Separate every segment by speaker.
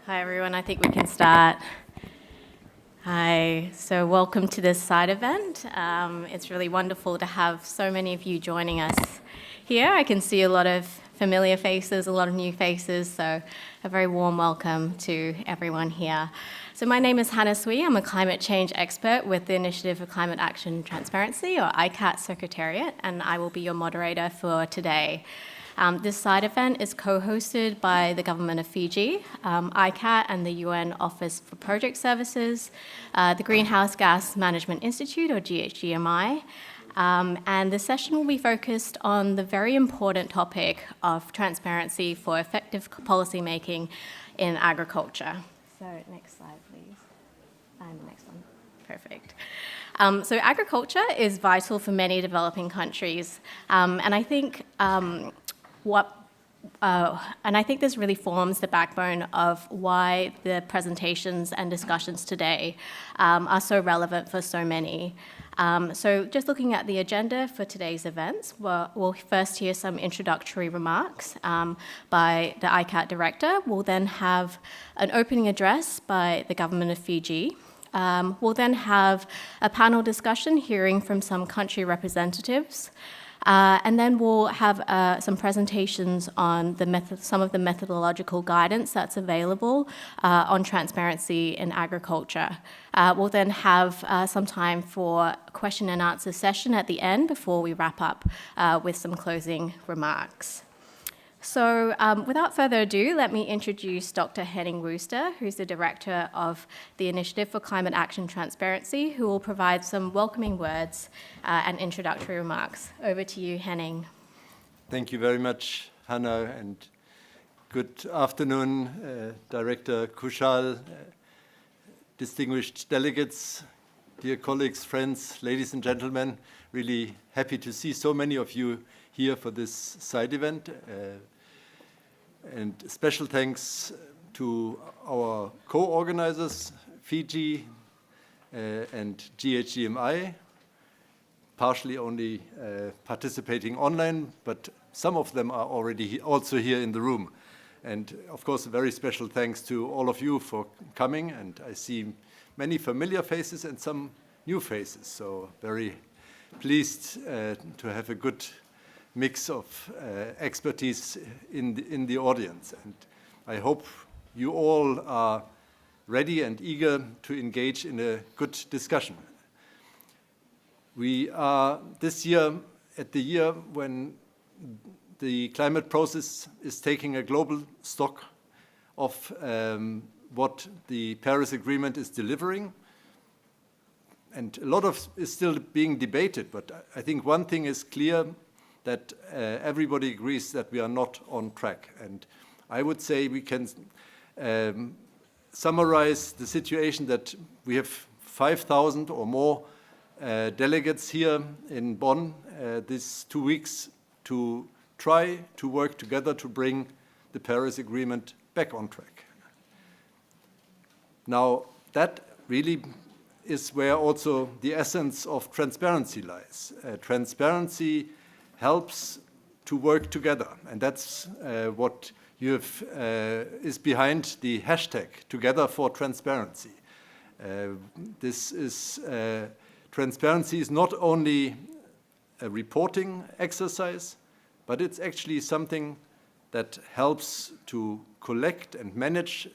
Speaker 1: Hi, everyone. I think we can start. Hi. So welcome to this side event. It's really wonderful to have so many of you joining us here. I can see a lot of familiar faces, a lot of new faces, so a very warm welcome to everyone here. So my name is Hannah Sui. I'm a climate change expert with the Initiative for Climate Action and Transparency, or ICAT Secretariat, and I will be your moderator for today. This side event is co-hosted by the Government of Fiji, ICAT and the UN Office for Project Services, the Greenhouse Gas Management Institute, or GHGMI, and the session will be focused on the very important topic of transparency for effective policymaking in agriculture. So next slide, please. And the next one. Perfect. So agriculture is vital for many developing countries, and I think this really forms the backbone of why the presentations and discussions today are so relevant for so many. So just looking at the agenda for today's events, we'll first hear some introductory remarks by the ICAT director. We'll then have an opening address by the Government of Fiji. We'll then have a panel discussion hearing from some country representatives. And then we'll have some presentations on some of the methodological guidance that's available on transparency in agriculture. We'll then have some time for a question and answer session at the end before we wrap up with some closing remarks. So without further ado, let me introduce Dr. Henning Wooster, who's the Director of the Initiative for Climate Action Transparency, who will provide some welcoming words and introductory remarks. Over to you, Henning.
Speaker 2: Thank you very much, Hannah, and good afternoon, Director Kushal, distinguished delegates, dear colleagues, friends, ladies and gentlemen. Really happy to see so many of you here for this side event. And special thanks to our co-organizers, Fiji and GHGMI, partially only participating online, but some of them are already also here in the room. And of course, a very special thanks to all of you for coming. And I see many familiar faces and some new faces. So very pleased to have a good mix of expertise in the audience. And I hope you all are ready and eager to engage in a good discussion. We are this year at the year when the climate process is taking a global stock of what the Paris Agreement is delivering. And a lot of is still being debated, but I think one thing is clear, that everybody agrees that we are not on track. And I would say we can summarize the situation that we have 5,000 or more delegates here in Bonn these 2 weeks to try to work together to bring the Paris Agreement back on track. Now, that really is where also the essence of transparency lies. Transparency helps to work together, and that's what you have is behind the hashtag Together for Transparency. Transparency is not only a reporting exercise, but it's actually something that helps to collect and manage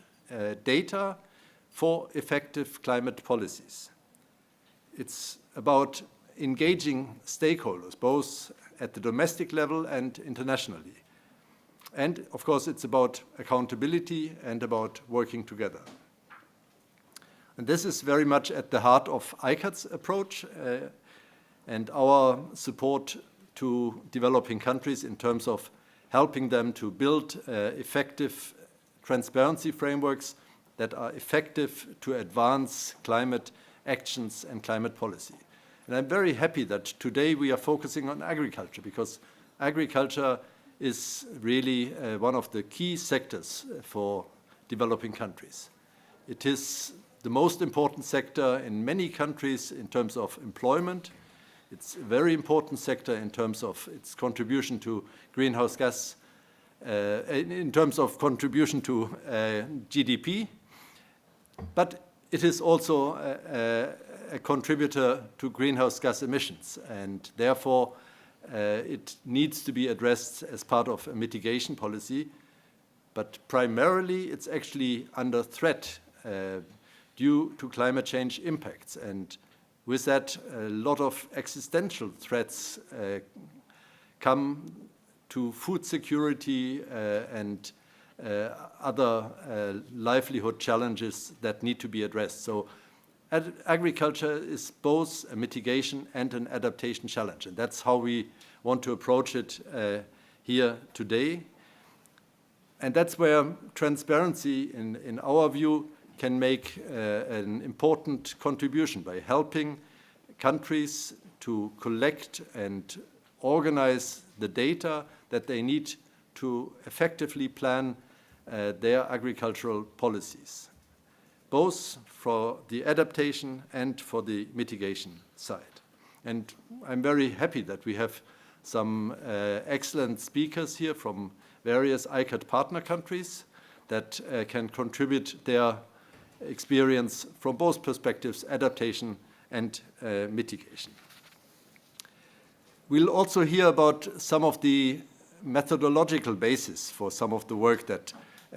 Speaker 2: data for effective climate policies. It's about engaging stakeholders, both at the domestic level and internationally. And of course, it's about accountability and about working together. And this is very much at the heart of ICAT's approach and our support to developing countries in terms of helping them to build effective transparency frameworks that are effective to advance climate actions and climate policy. And I'm very happy that today we are focusing on agriculture, because agriculture is really one of the key sectors for developing countries. It is the most important sector in many countries in terms of employment. It's a very important sector in terms of its contribution to greenhouse gas in terms of contribution to GDP, but it is also a contributor to greenhouse gas emissions, and therefore it needs to be addressed as part of a mitigation policy. But primarily, it's actually under threat due to climate change impacts. And with that, a lot of existential threats come to food security and other livelihood challenges that need to be addressed. So agriculture is both a mitigation and an adaptation challenge. And that's how we want to approach it here today. And that's where transparency, in our view, can make an important contribution by helping countries to collect and organize the data that they need to effectively plan their agricultural policies, both for the adaptation and for the mitigation side. And I'm very happy that we have some excellent speakers here from various ICAT partner countries that can contribute their experience from both perspectives, adaptation and mitigation. We'll also hear about some of the methodological basis for some of the work that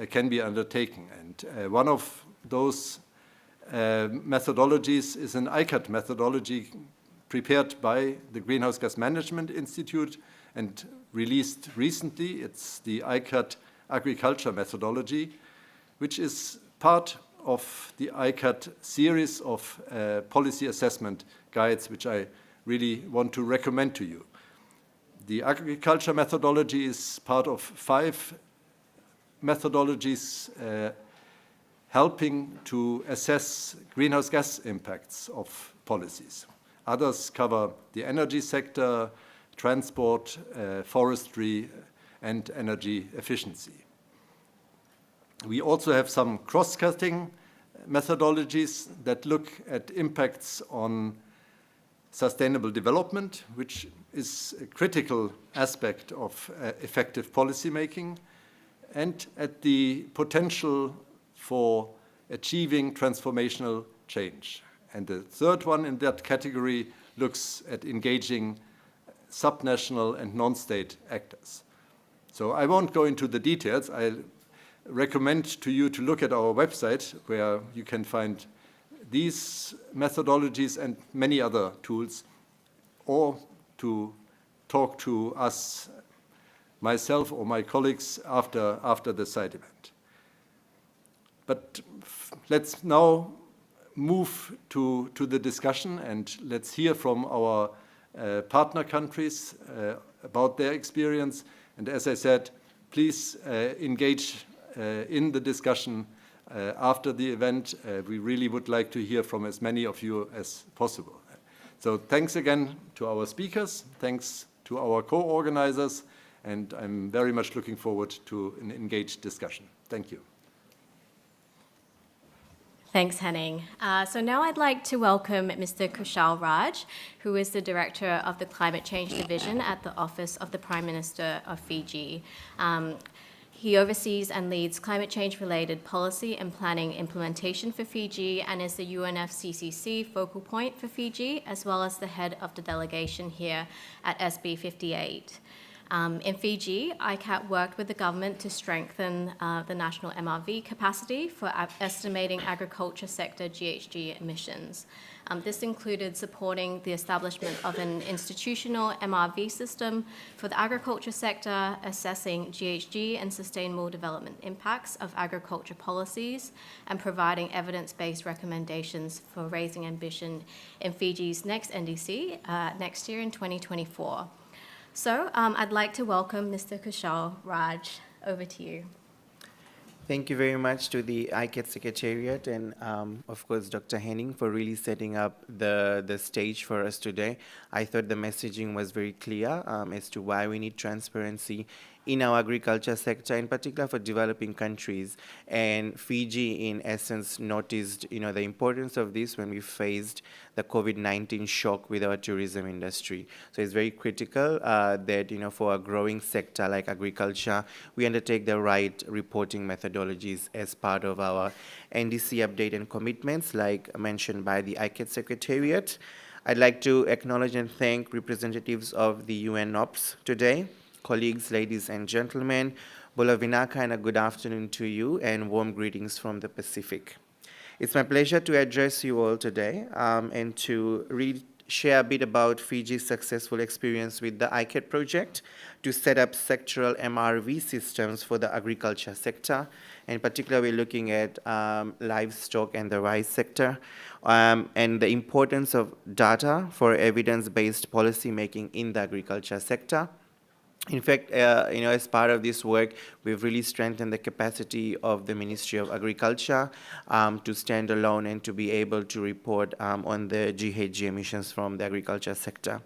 Speaker 2: can be undertaken. And one of those methodologies is an ICAT methodology prepared by the Greenhouse Gas Management Institute and released recently. It's the ICAT agriculture methodology, which is part of the ICAT series of policy assessment guides, which I really want to recommend to you. The agriculture methodology is part of 5 methodologies helping to assess greenhouse gas impacts of policies. Others cover the energy sector, transport, forestry, and energy efficiency. We also have some cross-cutting methodologies that look at impacts on sustainable development, which is a critical aspect of effective policymaking, and at the potential for achieving transformational change. And the third one in that category looks at engaging subnational and non-state actors. So I won't go into the details. I recommend to you to look at our website, where you can find these methodologies and many other tools, or to talk to us, myself or my colleagues, after the side event. But let's now move to the discussion, and let's hear from our partner countries about their experience. And as I said, please engage in the discussion after the event. We really would like to hear from as many of you as possible. So thanks again to our speakers, thanks to our co-organizers, and I'm very much looking forward to an engaged discussion. Thank you.
Speaker 1: Thanks, Henning. So now I'd like to welcome Mr. Kushal Raj, who is the Director of the Climate Change Division at the Office of the Prime Minister of Fiji. He oversees and leads climate change-related policy and planning implementation for Fiji, and is the UNFCCC focal point for Fiji, as well as the head of the delegation here at SB 58. In Fiji, ICAT worked with the government to strengthen the national MRV capacity for estimating agriculture sector GHG emissions. This included supporting the establishment of an institutional MRV system for the agriculture sector, assessing GHG and sustainable development impacts of agriculture policies, and providing evidence-based recommendations for raising ambition in Fiji's next NDC next year in 2024. So I'd like to welcome Mr. Kushal Raj. Over to you.
Speaker 3: Thank you very much to the ICAT Secretariat and, of course, Dr. Henning for really setting up the stage for us today. I thought the messaging was very clear as to why we need transparency in our agriculture sector, in particular for developing countries. And Fiji, in essence, noticed, the importance of this when we faced the COVID-19 shock with our tourism industry. So it's very critical that, for a growing sector like agriculture, we undertake the right reporting methodologies as part of our NDC update and commitments, like mentioned by the ICAT Secretariat. I'd like to acknowledge and thank representatives of the UNOPS today. Colleagues, ladies and gentlemen, Bula Vinaka, and a good afternoon to you, and warm greetings from the Pacific. It's my pleasure to address you all today and to really share a bit about Fiji's successful experience with the ICAT project to set up sectoral MRV systems for the agriculture sector. In particular, we're looking at livestock and the rice sector, and the importance of data for evidence-based policy making in the agriculture sector. In fact, as part of this work, we've really strengthened the capacity of the Ministry of Agriculture to stand alone and to be able to report on the GHG emissions from the agriculture sector.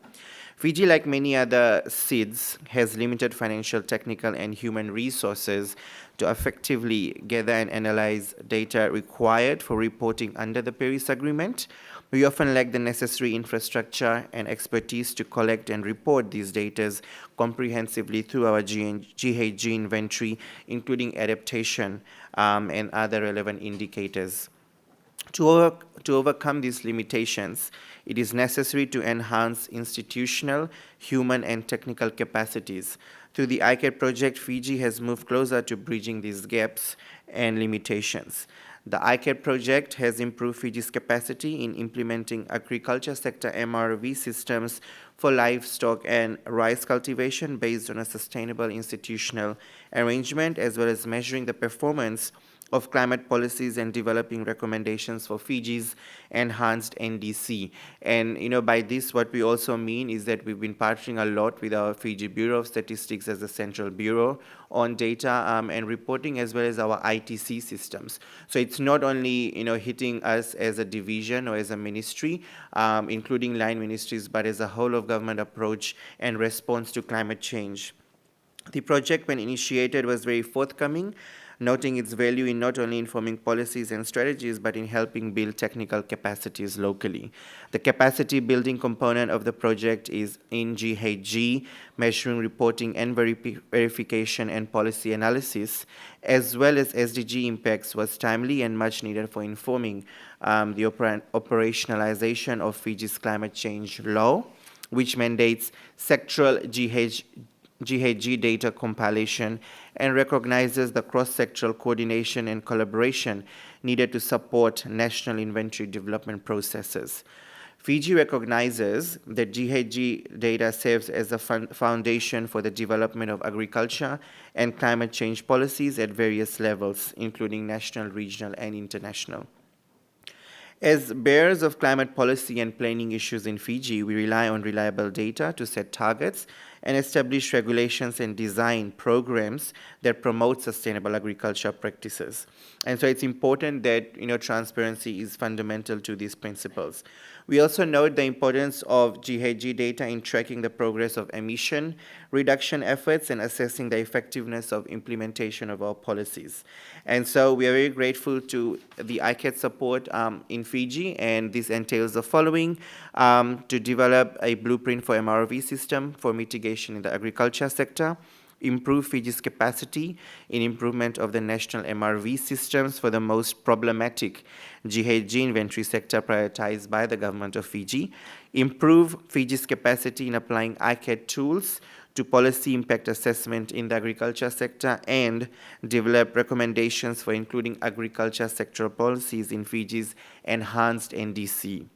Speaker 3: Fiji, like many other SIDS, has limited financial, technical, and human resources to effectively gather and analyze data required for reporting under the Paris Agreement. We often lack the necessary infrastructure and expertise to collect and report these data comprehensively through our GHG inventory, including adaptation and other relevant indicators. To overcome these limitations, it is necessary to enhance institutional, human, and technical capacities. Through the ICAT project, Fiji has moved closer to bridging these gaps and limitations. The ICAT project has improved Fiji's capacity in implementing agriculture sector MRV systems for livestock and rice cultivation based on a sustainable institutional arrangement, as well as measuring the performance of climate policies and developing recommendations for Fiji's enhanced NDC. And by this, what we also mean is that we've been partnering a lot with our Fiji Bureau of Statistics as a central bureau on data and reporting, as well as our ITC systems. So it's not only hitting us as a division or as a ministry, including line ministries, but as a whole of government approach and response to climate change. The project, when initiated, was very forthcoming, noting its value in not only informing policies and strategies, but in helping build technical capacities locally. The capacity building component of the project is in GHG, measuring, reporting, and verification and policy analysis, as well as SDG impacts, was timely and much needed for informing the operationalization of Fiji's climate change law, which mandates sectoral GHG data compilation and recognizes the cross-sectoral coordination and collaboration needed to support national inventory development processes. Fiji recognizes that GHG data serves as a foundation for the development of agriculture and climate change policies at various levels, including national, regional, and international. As bearers of climate policy and planning issues in Fiji, we rely on reliable data to set targets and establish regulations and design programs that promote sustainable agriculture practices. And so it's important that transparency is fundamental to these principles. We also note the importance of GHG data in tracking the progress of emission reduction efforts and assessing the effectiveness of implementation of our policies. And so we are very grateful to the ICAT support in Fiji, and this entails the following: to develop a blueprint for MRV system for mitigation in the agriculture sector, improve Fiji's capacity in improvement of the national MRV systems for the most problematic GHG inventory sector prioritized by the government of Fiji, improve Fiji's capacity in applying ICAT tools to policy impact assessment in the agriculture sector, and develop recommendations for including agriculture sectoral policies in Fiji's enhanced NDC.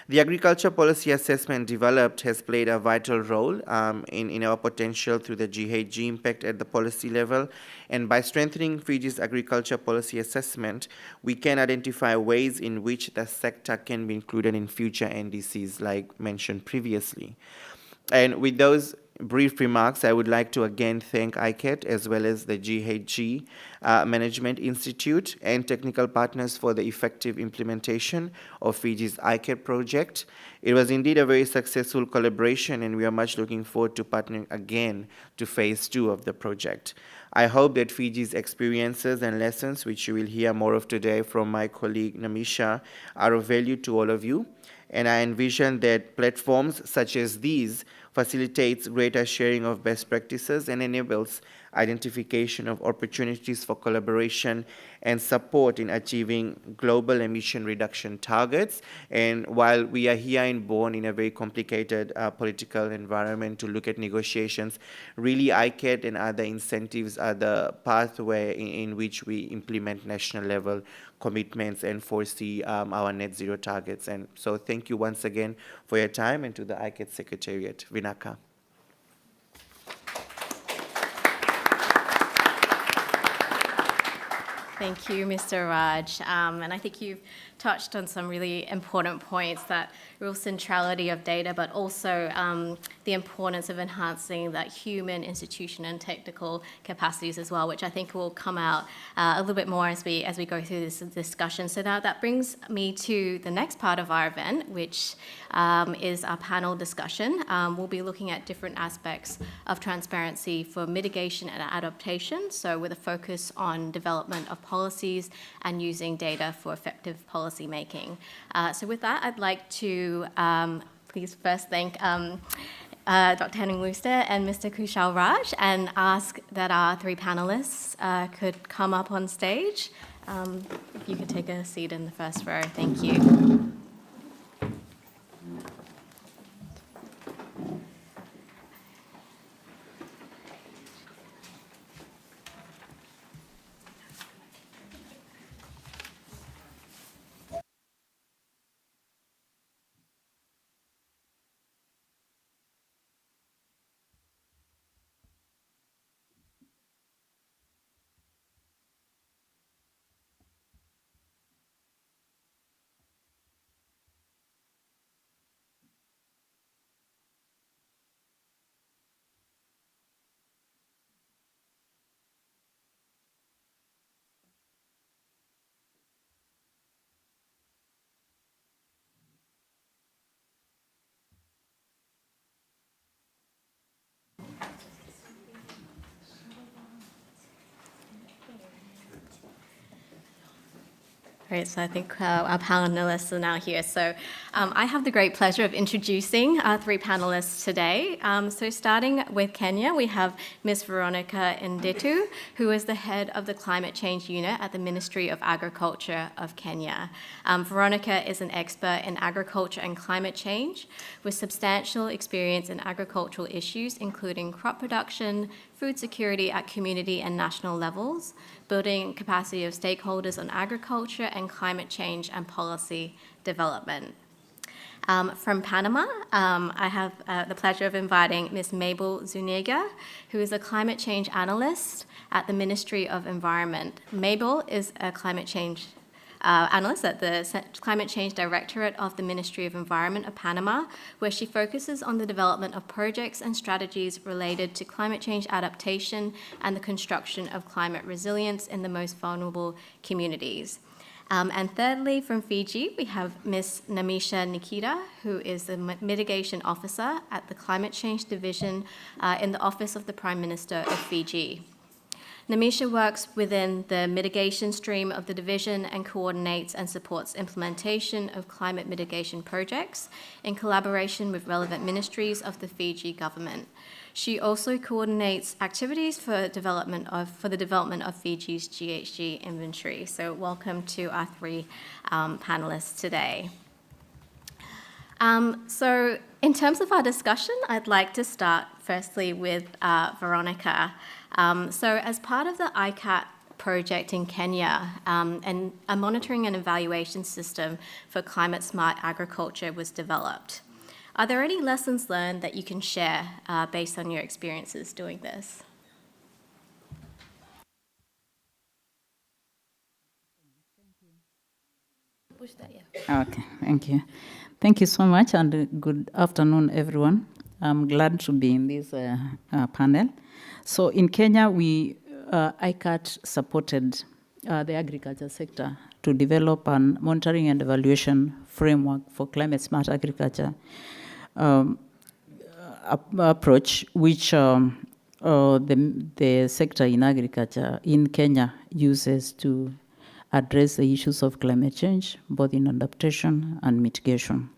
Speaker 3: The agriculture policy assessment developed has played a vital role in our potential through the GHG impact at the policy level, and by strengthening Fiji's agriculture policy assessment, we can identify ways in which the sector can be included in future NDCs, like mentioned previously. And with those brief remarks, I would like to again thank ICAT as well as the GHG Management Institute and technical partners for the effective implementation of Fiji's ICAT project. It was indeed a very successful collaboration, and we are much looking forward to partnering again to phase 2 of the project. I hope that Fiji's experiences and lessons, which you will hear more of today from my colleague Namisha, are of value to all of you. And I envision that platforms such as these facilitates greater sharing of best practices and enables identification of opportunities for collaboration and support in achieving global emission reduction targets. And while we are here in Bonn in a very complicated political environment to look at negotiations, really ICAT and other incentives are the pathway in which we implement national level commitments and foresee our net zero targets. And so thank you once again for your time, and to the ICAT Secretariat. Vinaka.
Speaker 1: Thank you, Mr. Raj. And I think you've touched on some really important points, that real centrality of data, but also the importance of enhancing that human, institution, and technical capacities as well, which I think will come out a little bit more as we go through this discussion. So now that brings me to the next part of our event, which is our panel discussion. We'll be looking at different aspects of transparency for mitigation and adaptation, so with a focus on development of policies and using data for effective policy making. So with that, I'd like to please first thank Dr. Henning Wooster and Mr. Kushal Raj, and ask that our 3 panelists could come up on stage. If you could take a seat in the first row. Thank you. Great, so I think our panelists are now here. So I have the great pleasure of introducing our 3 panelists today. So starting with Kenya, we have Ms. Veronica Ndetu, who is the head of the Climate Change Unit at the Ministry of Agriculture of Kenya. Veronica is an expert in agriculture and climate change with substantial experience in agricultural issues, including crop production, food security at community and national levels, building capacity of stakeholders on agriculture and climate change and policy development. From Panama, I have the pleasure of inviting Ms. Mabel Zuniga, who is a climate change analyst at the Ministry of Environment. Mabel is a climate change analyst at the Climate Change Directorate of the Ministry of Environment of Panama, where she focuses on the development of projects and strategies related to climate change adaptation and the construction of climate resilience in the most vulnerable communities. And thirdly, from Fiji, we have Ms. Namisha Nikita, who is the Mitigation Officer at the Climate Change Division in the Office of the Prime Minister of Fiji. Namisha works within the mitigation stream of the division and coordinates and supports implementation of climate mitigation projects in collaboration with relevant ministries of the Fiji government. She also coordinates activities for the development of Fiji's GHG inventory. So welcome to our 3 panelists today. So in terms of our discussion, I'd like to start firstly with Veronica. So as part of the ICAT project in Kenya, and a monitoring and evaluation system for climate-smart agriculture was developed. Are there any lessons learned that you can share based on your experiences doing this?
Speaker 4: Okay, thank you. Thank you so much, and good afternoon, everyone. I'm glad to be in this panel. So in Kenya, ICAT supported the agriculture sector to develop a monitoring and evaluation framework for climate-smart agriculture approach, which the sector in agriculture in Kenya uses to address the issues of climate change, both in adaptation and mitigation.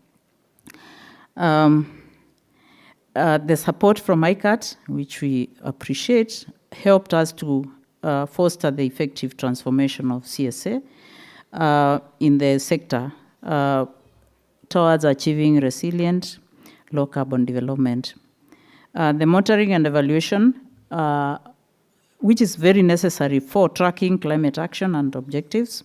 Speaker 4: The support from ICAT, which we appreciate, helped us to foster the effective transformation of CSA in the sector towards achieving resilient, low-carbon development. The monitoring and evaluation, which is very necessary for tracking climate action and objectives,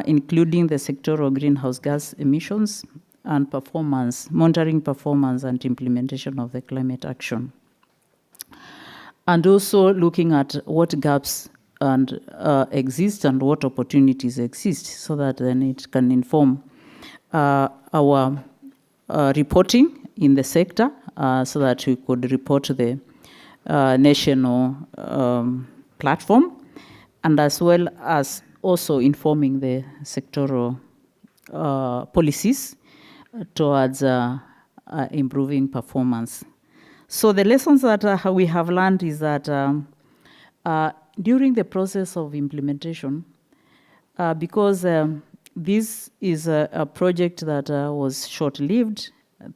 Speaker 4: including the sectoral greenhouse gas emissions and performance, monitoring performance and implementation of the climate action. And also looking at what gaps exist and what opportunities exist, so that then it can inform our reporting in the sector, so that we could report to the national platform, and as well as also informing the sectoral policies towards improving performance. So the lessons that we have learned is that during the process of implementation, because this is a project that was short-lived,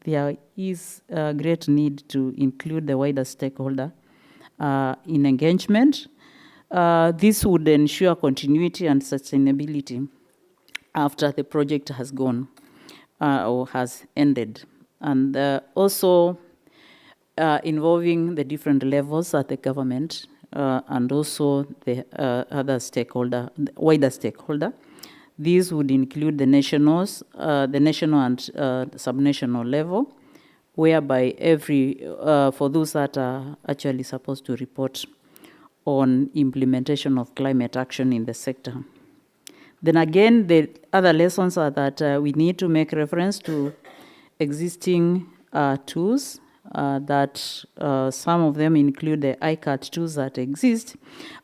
Speaker 4: there is a great need to include the wider stakeholder in engagement. This would ensure continuity and sustainability after the project has gone or has ended. And also involving the different levels at the government and also the other stakeholder, the wider stakeholder. These would include the national and subnational level, whereby for those that are actually supposed to report on implementation of climate action in the sector. Then again, the other lessons are that we need to make reference to existing tools that some of them include the ICAT tools that exist,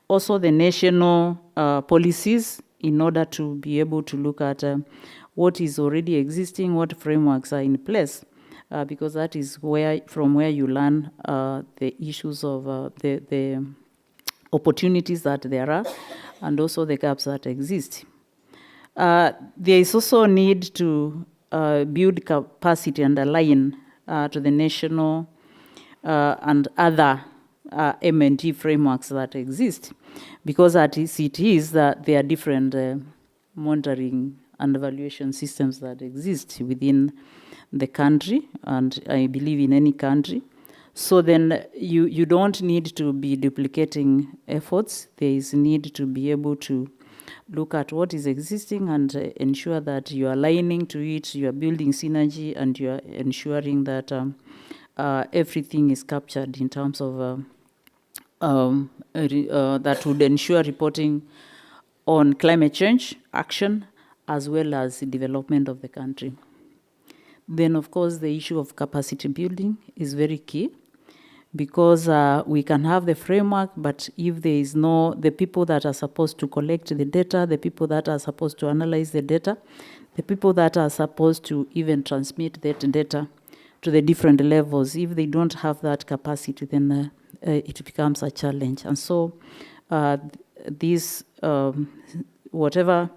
Speaker 4: also the national policies, in order to be able to look at what is already existing, what frameworks are in place, because that is from where you learn the issues of the opportunities that there are, and also the gaps that exist. There is also a need to build capacity and align to the national and other M&T frameworks that exist, because at ICT that there are different monitoring and evaluation systems that exist within the country, and I believe in any country. So then you don't need to be duplicating efforts. There is need to be able to look at what is existing and ensure that you are aligning to it, you are building synergy, and you are ensuring that everything is captured in terms of that would ensure reporting on climate change action as well as the development of the country. Then, of course, the issue of capacity building is very key, because we can have the framework, but if there is the people that are supposed to collect the data, the people that are supposed to analyze the data, the people that are supposed to even transmit that data to the different levels, if they don't have that capacity, then it becomes a challenge. And so this, whatever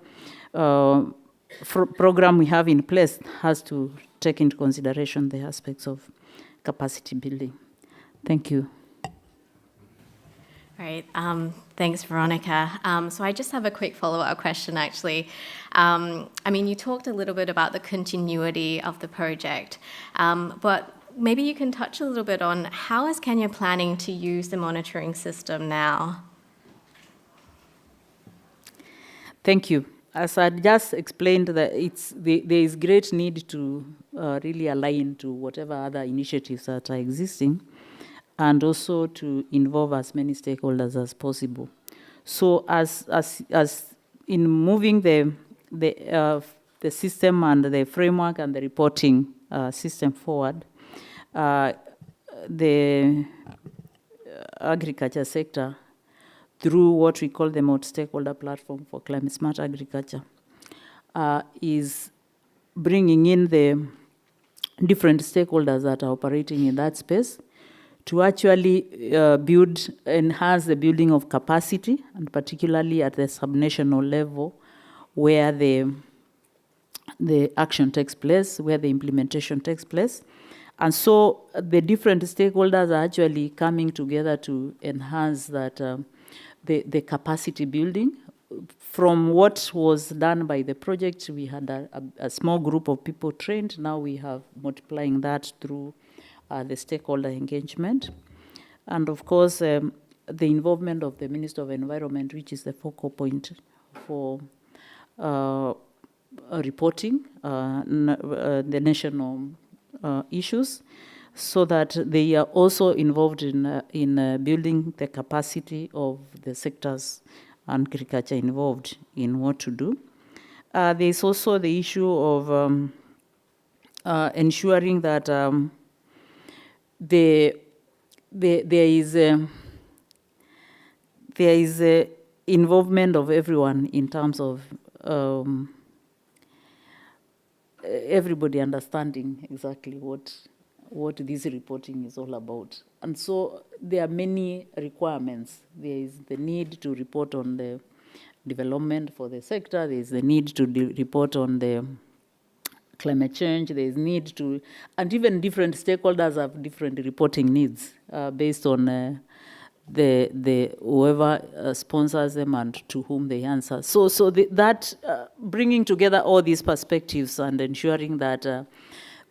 Speaker 4: program we have in place has to take into consideration the aspects of capacity building. Thank you.
Speaker 1: All right, thanks, Veronica. So I just have a quick follow-up question, actually. I mean, you talked a little bit about the continuity of the project, but maybe you can touch a little bit on how is Kenya planning to use the monitoring system now?
Speaker 4: Thank you. As I just explained, that there is great need to really align to whatever other initiatives that are existing, and also to involve as many stakeholders as possible. So as in moving the system and the framework and the reporting system forward, the agriculture sector through what we call the multi-stakeholder platform for climate smart agriculture is bringing in the different stakeholders that are operating in that space to actually enhance the building of capacity, and particularly at the subnational level where the action takes place, where the implementation takes place. And so the different stakeholders are actually coming together to enhance that the capacity building. From what was done by the project, we had a small group of people trained. Now we have multiplying that through the stakeholder engagement. And of course, the involvement of the Minister of Environment, which is the focal point for reporting the national issues, so that they are also involved in building the capacity of the sectors and agriculture involved in what to do. There is also the issue of ensuring that there is a involvement of everyone in terms of everybody understanding exactly what this reporting is all about. And so there are many requirements. There is the need to report on the development for the sector. There is the need to report on the climate change. There is need to, and even different stakeholders have different reporting needs based on the whoever sponsors them and to whom they answer. So that bringing together all these perspectives and ensuring that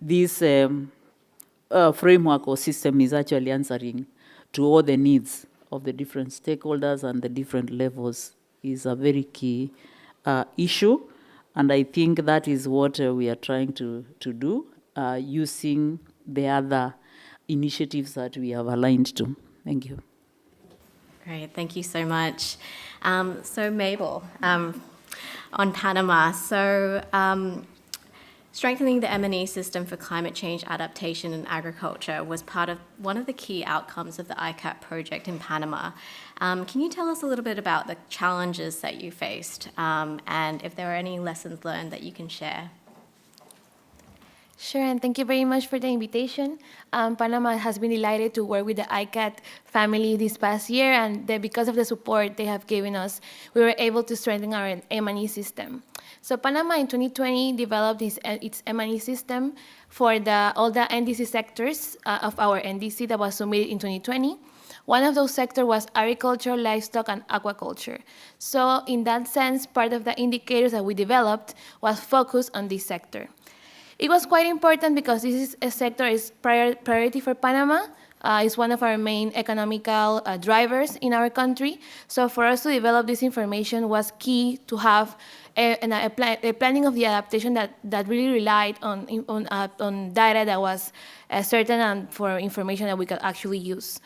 Speaker 4: this framework or system is actually answering to all the needs of the different stakeholders and the different levels is a very key issue. And I think that is what we are trying to do using the other initiatives that we have aligned to. Thank you.
Speaker 1: Great, thank you so much. So Mabel, on Panama, strengthening the M&E system for climate change adaptation in agriculture was one of the key outcomes of the ICAT project in Panama. Can you tell us a little bit about the challenges that you faced and if there are any lessons learned that you can share?
Speaker 5: Sure, and thank you very much for the invitation. Panama has been delighted to work with the ICAT family this past year, and because of the support they have given us, we were able to strengthen our M&E system. So Panama in 2020 developed its M&E system for all the NDC sectors of our NDC that was submitted in 2020. One of those sectors was agriculture, livestock, and aquaculture. So in that sense, part of the indicators that we developed was focused on this sector. It was quite important because this is a sector is priority for Panama. It's one of our main economical drivers in our country. So for us to develop this information was key to have a planning of the adaptation that really relied on data that was certain and for information that we could actually use.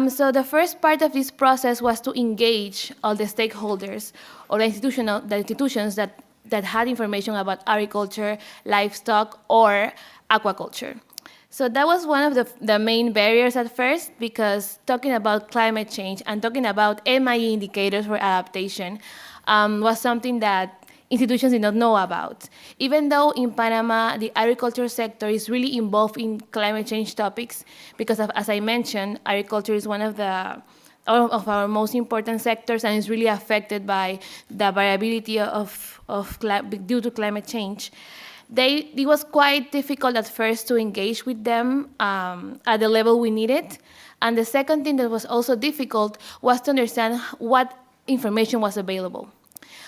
Speaker 5: So the first part of this process was to engage all the stakeholders or the institutions that had information about agriculture, livestock, or aquaculture. So that was one of the main barriers at first, because talking about climate change and talking about MIE indicators for adaptation was something that institutions did not know about. Even though in Panama, the agriculture sector is really involved in climate change topics, because as I mentioned, agriculture is one of our most important sectors and is really affected by the variability due to climate change. It was quite difficult at first to engage with them at the level we needed. And the second thing that was also difficult was to understand what information was available,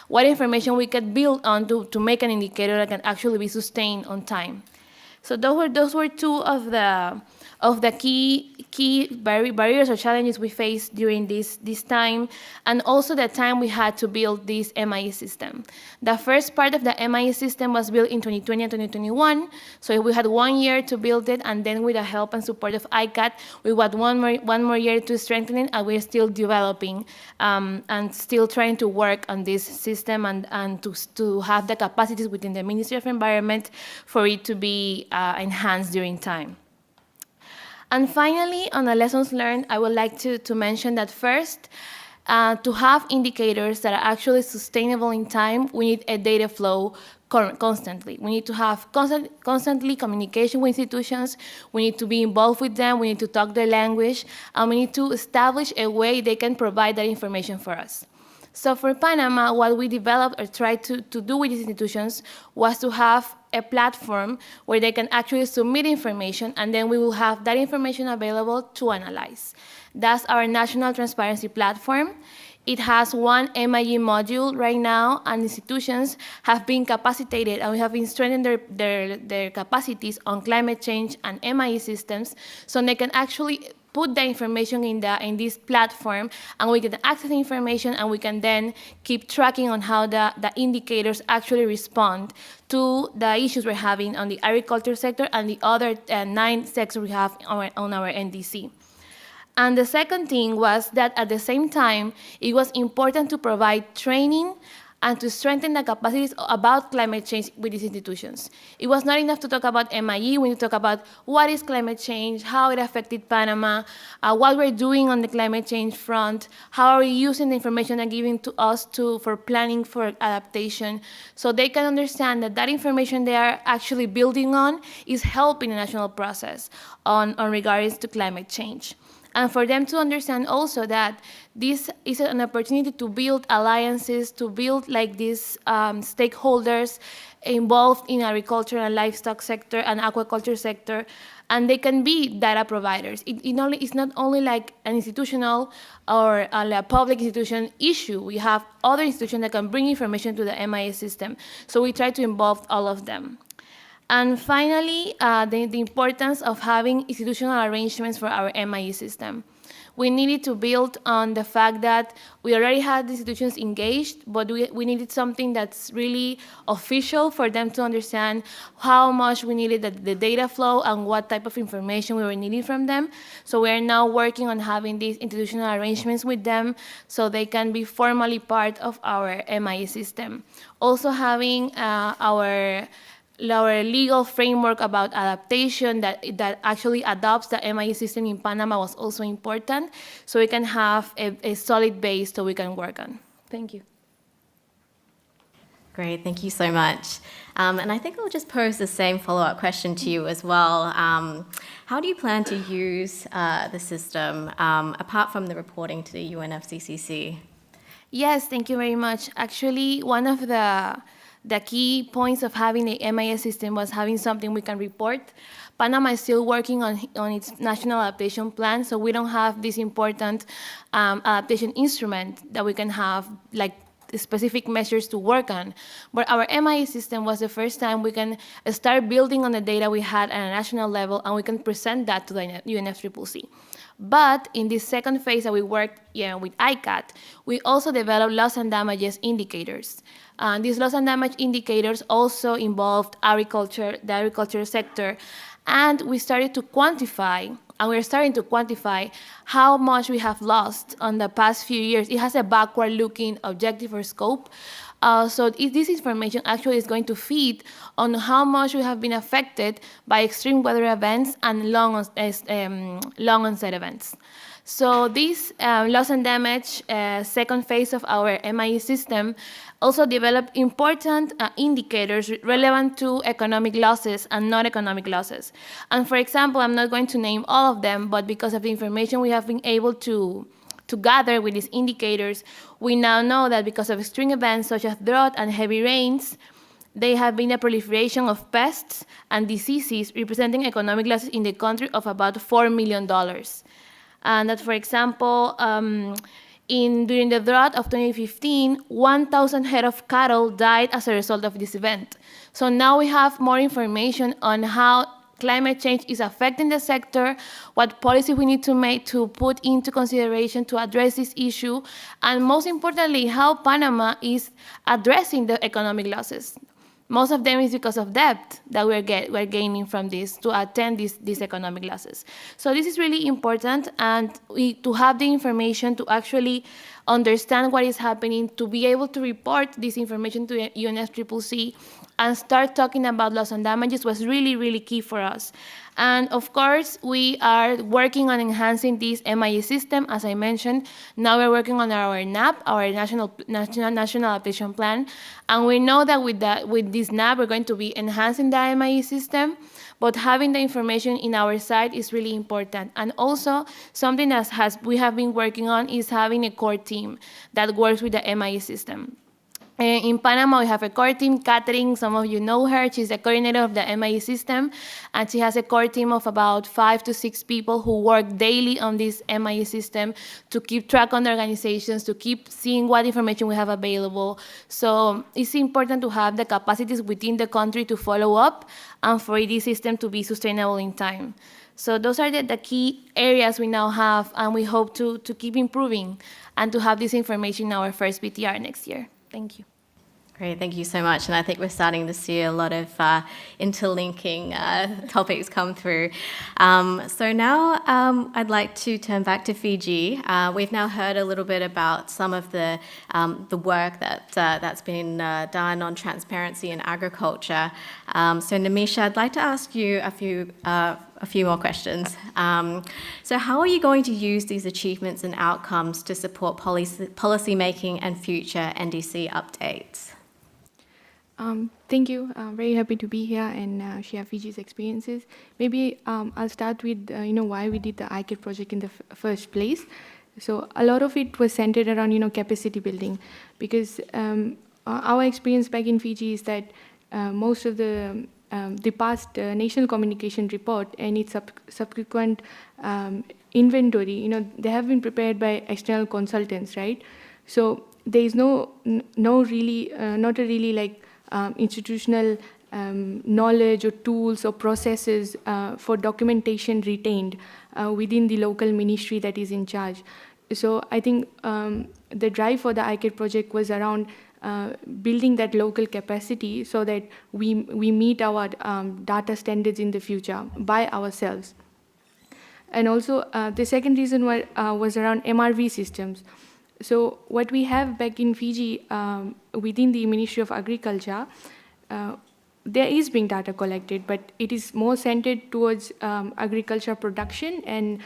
Speaker 5: what information we could build on to make an indicator that can actually be sustained on time. So those were two of the key barriers or challenges we faced during this time, and also the time we had to build this MIE system. The first part of the MIE system was built in 2020 and 2021, so we had 1 year to build it, and then with the help and support of ICAT, we had one more year to strengthen it, and we're still developing and still trying to work on this system and to have the capacities within the Ministry of Environment for it to be enhanced during time. And finally, on the lessons learned, I would like to mention that first, to have indicators that are actually sustainable in time, we need a data flow constantly. We need to have constantly communication with institutions. We need to be involved with them. We need to talk their language. And we need to establish a way they can provide that information for us. So for Panama, what we developed or tried to do with these institutions was to have a platform where they can actually submit information, and then we will have that information available to analyze. That's our National Transparency Platform. It has one MIE module right now, and institutions have been capacitated, and we have been strengthening their capacities on climate change and MIE systems, so they can actually put the information in this platform, and we can access the information, and we can then keep tracking on how the indicators actually respond to the issues we're having on the agriculture sector and the other 9 sectors we have on our NDC. And the second thing was that at the same time, it was important to provide training and to strengthen the capacities about climate change with these institutions. It was not enough to talk about MIE. We need to talk about what is climate change, how it affected Panama, what we're doing on the climate change front, how are we using the information they're giving to us for planning for adaptation, so they can understand that that information they are actually building on is helping the national process on regards to climate change. And for them to understand also that this is an opportunity to build alliances, to build like these stakeholders involved in agriculture and livestock sector and aquaculture sector, and they can be data providers. It's not only like an institutional or a public institution issue. We have other institutions that can bring information to the MIA system. So we try to involve all of them. And finally, the importance of having institutional arrangements for our MIE system. We needed to build on the fact that we already had the institutions engaged, but we needed something that's really official for them to understand how much we needed the data flow and what type of information we were needing from them. So we're now working on having these institutional arrangements with them so they can be formally part of our MIE system. Also having our legal framework about adaptation that actually adopts the MIE system in Panama was also important, so we can have a solid base so we can work on. Thank you.
Speaker 1: Great, thank you so much. And I think I'll just pose the same follow-up question to you as well. How do you plan to use the system apart from the reporting to the UNFCCC?
Speaker 5: Yes, thank you very much. Actually, one of the key points of having the MIS system was having something we can report. Panama is still working on its national adaptation plan, so we don't have this important adaptation instrument that we can have like specific measures to work on. But our MIS system was the first time we can start building on the data we had at a national level, and we can present that to the UNFCCC. But in this second phase that we worked with ICAT, we also developed loss and damages indicators. These loss and damage indicators also involved the agriculture sector, and we started to quantify, and we're starting to quantify how much we have lost on the past few years. It has a backward-looking objective or scope. So this information actually is going to feed on how much we have been affected by extreme weather events and long onset events. So this loss and damage second phase of our MIE system also developed important indicators relevant to economic losses and non-economic losses. And for example, I'm not going to name all of them, but because of the information we have been able to gather with these indicators, we now know that because of extreme events such as drought and heavy rains, there have been a proliferation of pests and diseases representing economic losses in the country of about $4 million. And that, for example, during the drought of 2015, 1,000 head of cattle died as a result of this event. So now we have more information on how climate change is affecting the sector, what policy we need to make to put into consideration to address this issue, and most importantly, how Panama is addressing the economic losses. Most of them is because of debt that we're gaining from this to attend these economic losses. So this is really important, and to have the information to actually understand what is happening, to be able to report this information to UNFCCC, and start talking about loss and damages was really, really key for us. And of course, we are working on enhancing this MIE system, as I mentioned. Now we're working on our NAP, our National Adaptation Plan, and we know that with this NAP, we're going to be enhancing the MIE system, but having the information in our site is really important. And also, something that we have been working on is having a core team that works with the MIE system. In Panama, we have a core team, Catherine, some of you know her, she's the coordinator of the MIE system, and she has a core team of about 5 to 6 people who work daily on this MIE system to keep track on the organizations, to keep seeing what information we have available. So it's important to have the capacities within the country to follow up and for this system to be sustainable in time. So those are the key areas we now have, and we hope to keep improving and to have this information in our first BTR next year. Thank you.
Speaker 1: Great, thank you so much. And I think we're starting to see a lot of interlinking topics come through. So now I'd like to turn back to Fiji. We've now heard a little bit about some of the work that's been done on transparency in agriculture. So Namisha, I'd like to ask you a few more questions. So how are you going to use these achievements and outcomes to support policy making and future NDC updates?
Speaker 6: Thank you. I'm very happy to be here and share Fiji's experiences. Maybe I'll start with why we did the ICAT project in the first place. So a lot of it was centered around capacity building, because our experience back in Fiji is that most of the past national communication report and its subsequent inventory, they have been prepared by external consultants, right? So there is not a really like institutional knowledge or tools or processes for documentation retained within the local ministry that is in charge. So I think the drive for the ICAT project was around building that local capacity so that we meet our data standards in the future by ourselves. And also the second reason was around MRV systems. So what we have back in Fiji within the Ministry of Agriculture, there is being data collected, but it is more centered towards agriculture production and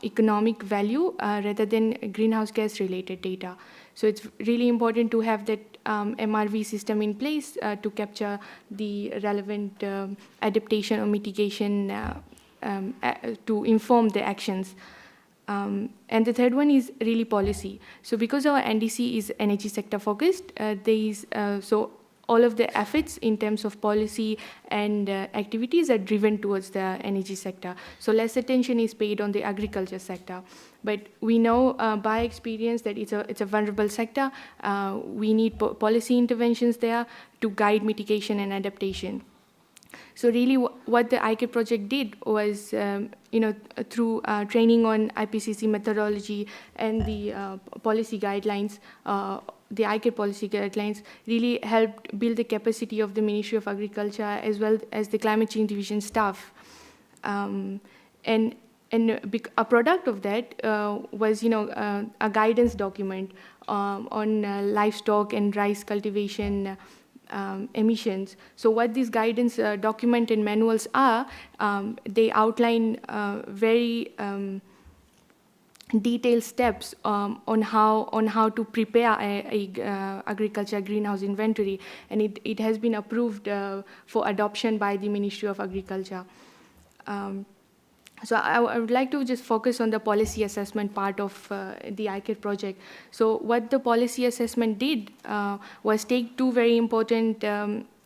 Speaker 6: economic value rather than greenhouse gas related data. So it's really important to have that MRV system in place to capture the relevant adaptation or mitigation to inform the actions. And the third one is really policy. So because our NDC is energy sector focused, so all of the efforts in terms of policy and activities are driven towards the energy sector. So less attention is paid on the agriculture sector. But we know by experience that it's a vulnerable sector. We need policy interventions there to guide mitigation and adaptation. So really what the ICAT project did was, through training on IPCC methodology and the policy guidelines, the ICAT policy guidelines really helped build the capacity of the Ministry of Agriculture as well as the climate change division staff. And a product of that was, a guidance document on livestock and rice cultivation emissions. So what these guidance document and manuals are, they outline very detailed steps on how to prepare a agriculture greenhouse inventory, and it has been approved for adoption by the Ministry of Agriculture. So I would like to just focus on the policy assessment part of the ICAT project. So what the policy assessment did was take two very important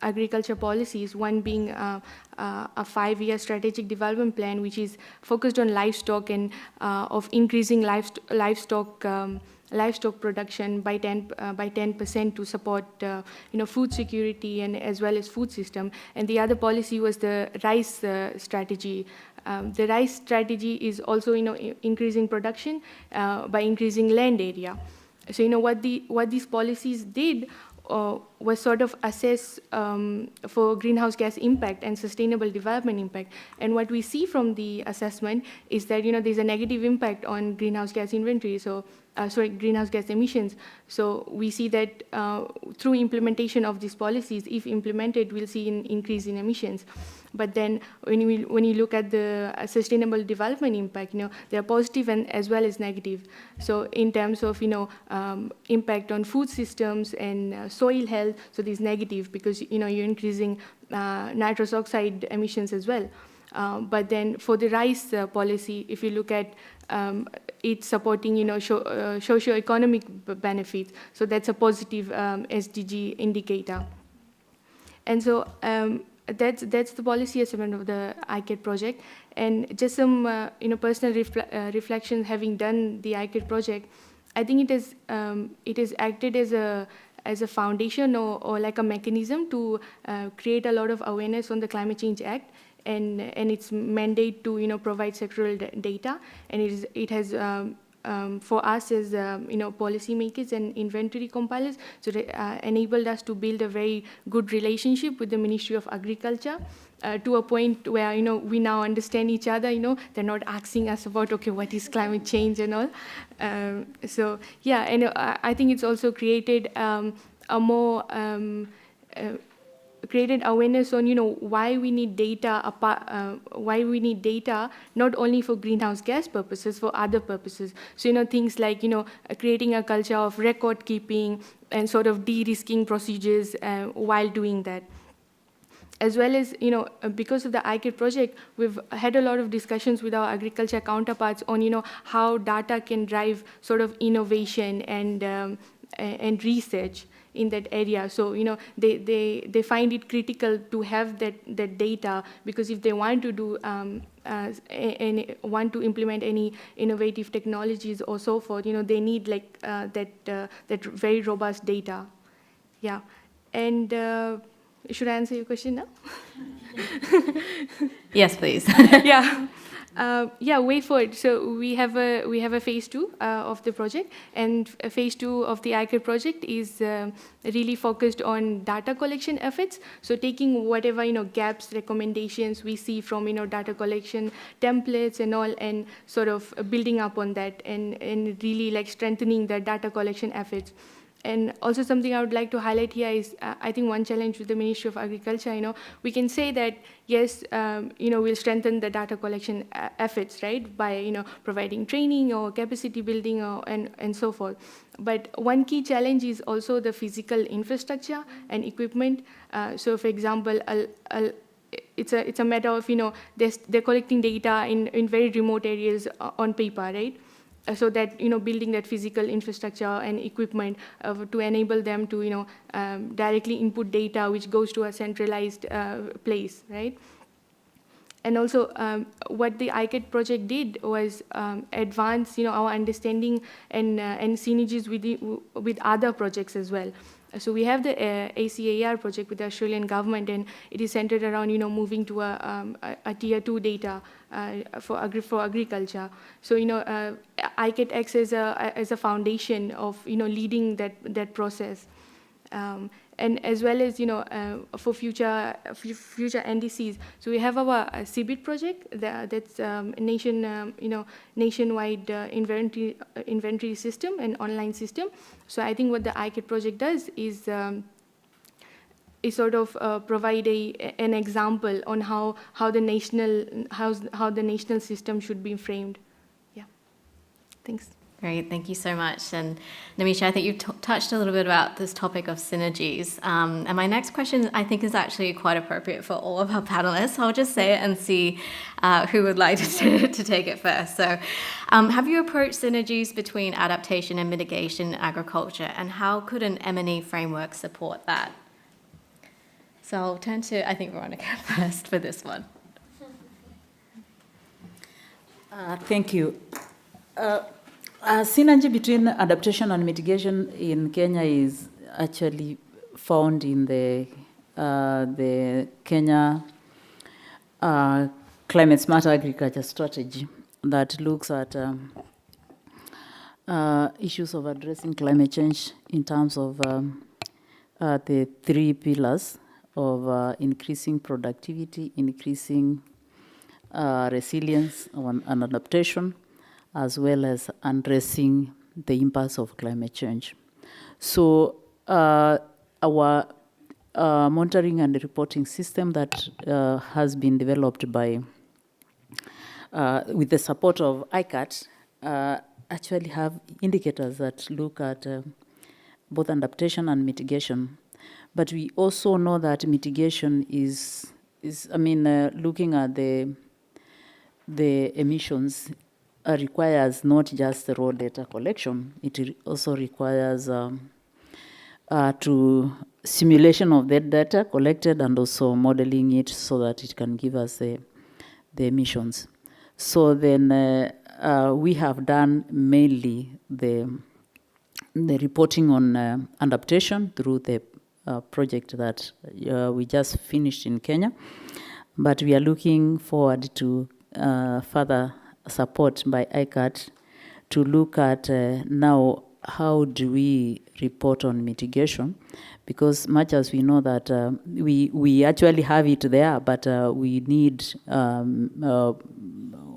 Speaker 6: agriculture policies, one being a 5-year strategic development plan, which is focused on livestock and of increasing livestock production by 10% to support food security and as well as food system. And the other policy was the rice strategy. The rice strategy is also increasing production by increasing land area. So what these policies did was sort of assessed for greenhouse gas impact and sustainable development impact. And what we see from the assessment is that there's a negative impact on greenhouse gas inventory. So greenhouse gas emissions. So we see that through implementation of these policies, if implemented, we'll see an increase in emissions. But then when you look at the sustainable development impact, they are positive and as well as negative. So in terms of impact on food systems and soil health, so this is negative because you're increasing nitrous oxide emissions as well. But then for the rice policy, if you look at it's supporting socio-economic benefits, so that's a positive SDG indicator. And so that's the policy assessment of the ICAT project. And just some personal reflection, having done the ICAT project, I think it has acted as a foundation or like a mechanism to create a lot of awareness on the Climate Change Act and its mandate to provide sectoral data, and it has for us as policymakers and inventory compilers, so enabled us to build a very good relationship with the Ministry of Agriculture to a point where we now understand each other. They're not asking us about what is climate change and all. So yeah, and I think it's also created a more created awareness on why we need data why we need data not only for greenhouse gas purposes, for other purposes. So things like creating a culture of record keeping and sort of de-risking procedures while doing that. As well as, because of the ICAT project, we've had a lot of discussions with our agriculture counterparts on, how data can drive sort of innovation and research in that area. So, they find it critical to have that data, because if they want to do and want to implement any innovative technologies or so forth, they need like that very robust data. Yeah, and should I answer your question now?
Speaker 1: Yes, please.
Speaker 6: Yeah. Way forward. So we have a phase 2 of the project, and phase 2 of the ICAT project is really focused on data collection efforts. So taking whatever gaps, recommendations we see from data collection templates and all, and sort of building up on that and really like strengthening the data collection efforts. And also something I would like to highlight here is, I think one challenge with the Ministry of Agriculture, we can say that, yes, we'll strengthen the data collection efforts, right, by, providing training or capacity building and so forth. But one key challenge is also the physical infrastructure and equipment. So, for example, it's a matter of, they're collecting data in very remote areas on paper, right? So that building that physical infrastructure and equipment to enable them to directly input data which goes to a centralized place, right? And also what the ICAT project did was advance our understanding and synergies with other projects as well. So we have the ACAR project with the Australian government, and it is centered around moving to a tier 2 data for agriculture. So ICAT acts as a foundation of leading that process, and as well as for future NDCs. So we have our CBIT project that's nationwide inventory system and online system. So I think what the ICAT project does is sort of provide an example on how the national system should be framed. Yeah, thanks.
Speaker 1: Great, thank you so much. And Namisha, I think you touched a little bit about this topic of synergies. And my next question, I think, is actually quite appropriate for all of our panelists. I'll just say it and see who would like to take it first. So have you approached synergies between adaptation and mitigation in agriculture, and how could an M&E framework support that? So I'll turn to, I think, Veronica first for this one.
Speaker 4: Thank you. Synergy between adaptation and mitigation in Kenya is actually found in the Kenya Climate Smart Agriculture Strategy that looks at issues of addressing climate change in terms of the three pillars of increasing productivity, increasing resilience and adaptation, as well as addressing the impacts of climate change. So our monitoring and reporting system that has been developed by with the support of ICAT actually have indicators that look at both adaptation and mitigation. But we also know that mitigation is looking at the emissions requires not just the raw data collection, it also requires to simulation of that data collected and also modeling it so that it can give us the emissions. So then we have done mainly the reporting on adaptation through the project that we just finished in Kenya. But we are looking forward to further support by ICAT to look at now how do we report on mitigation, because much as we know that we actually have it there, but we need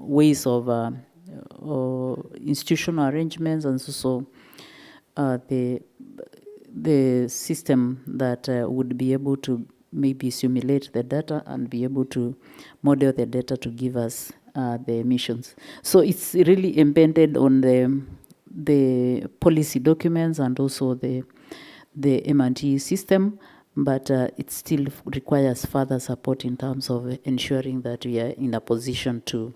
Speaker 4: ways of institutional arrangements and also the system that would be able to maybe simulate the data and be able to model the data to give us the emissions. So it's really embedded on the policy documents and also the M&T system, but it still requires further support in terms of ensuring that we are in a position to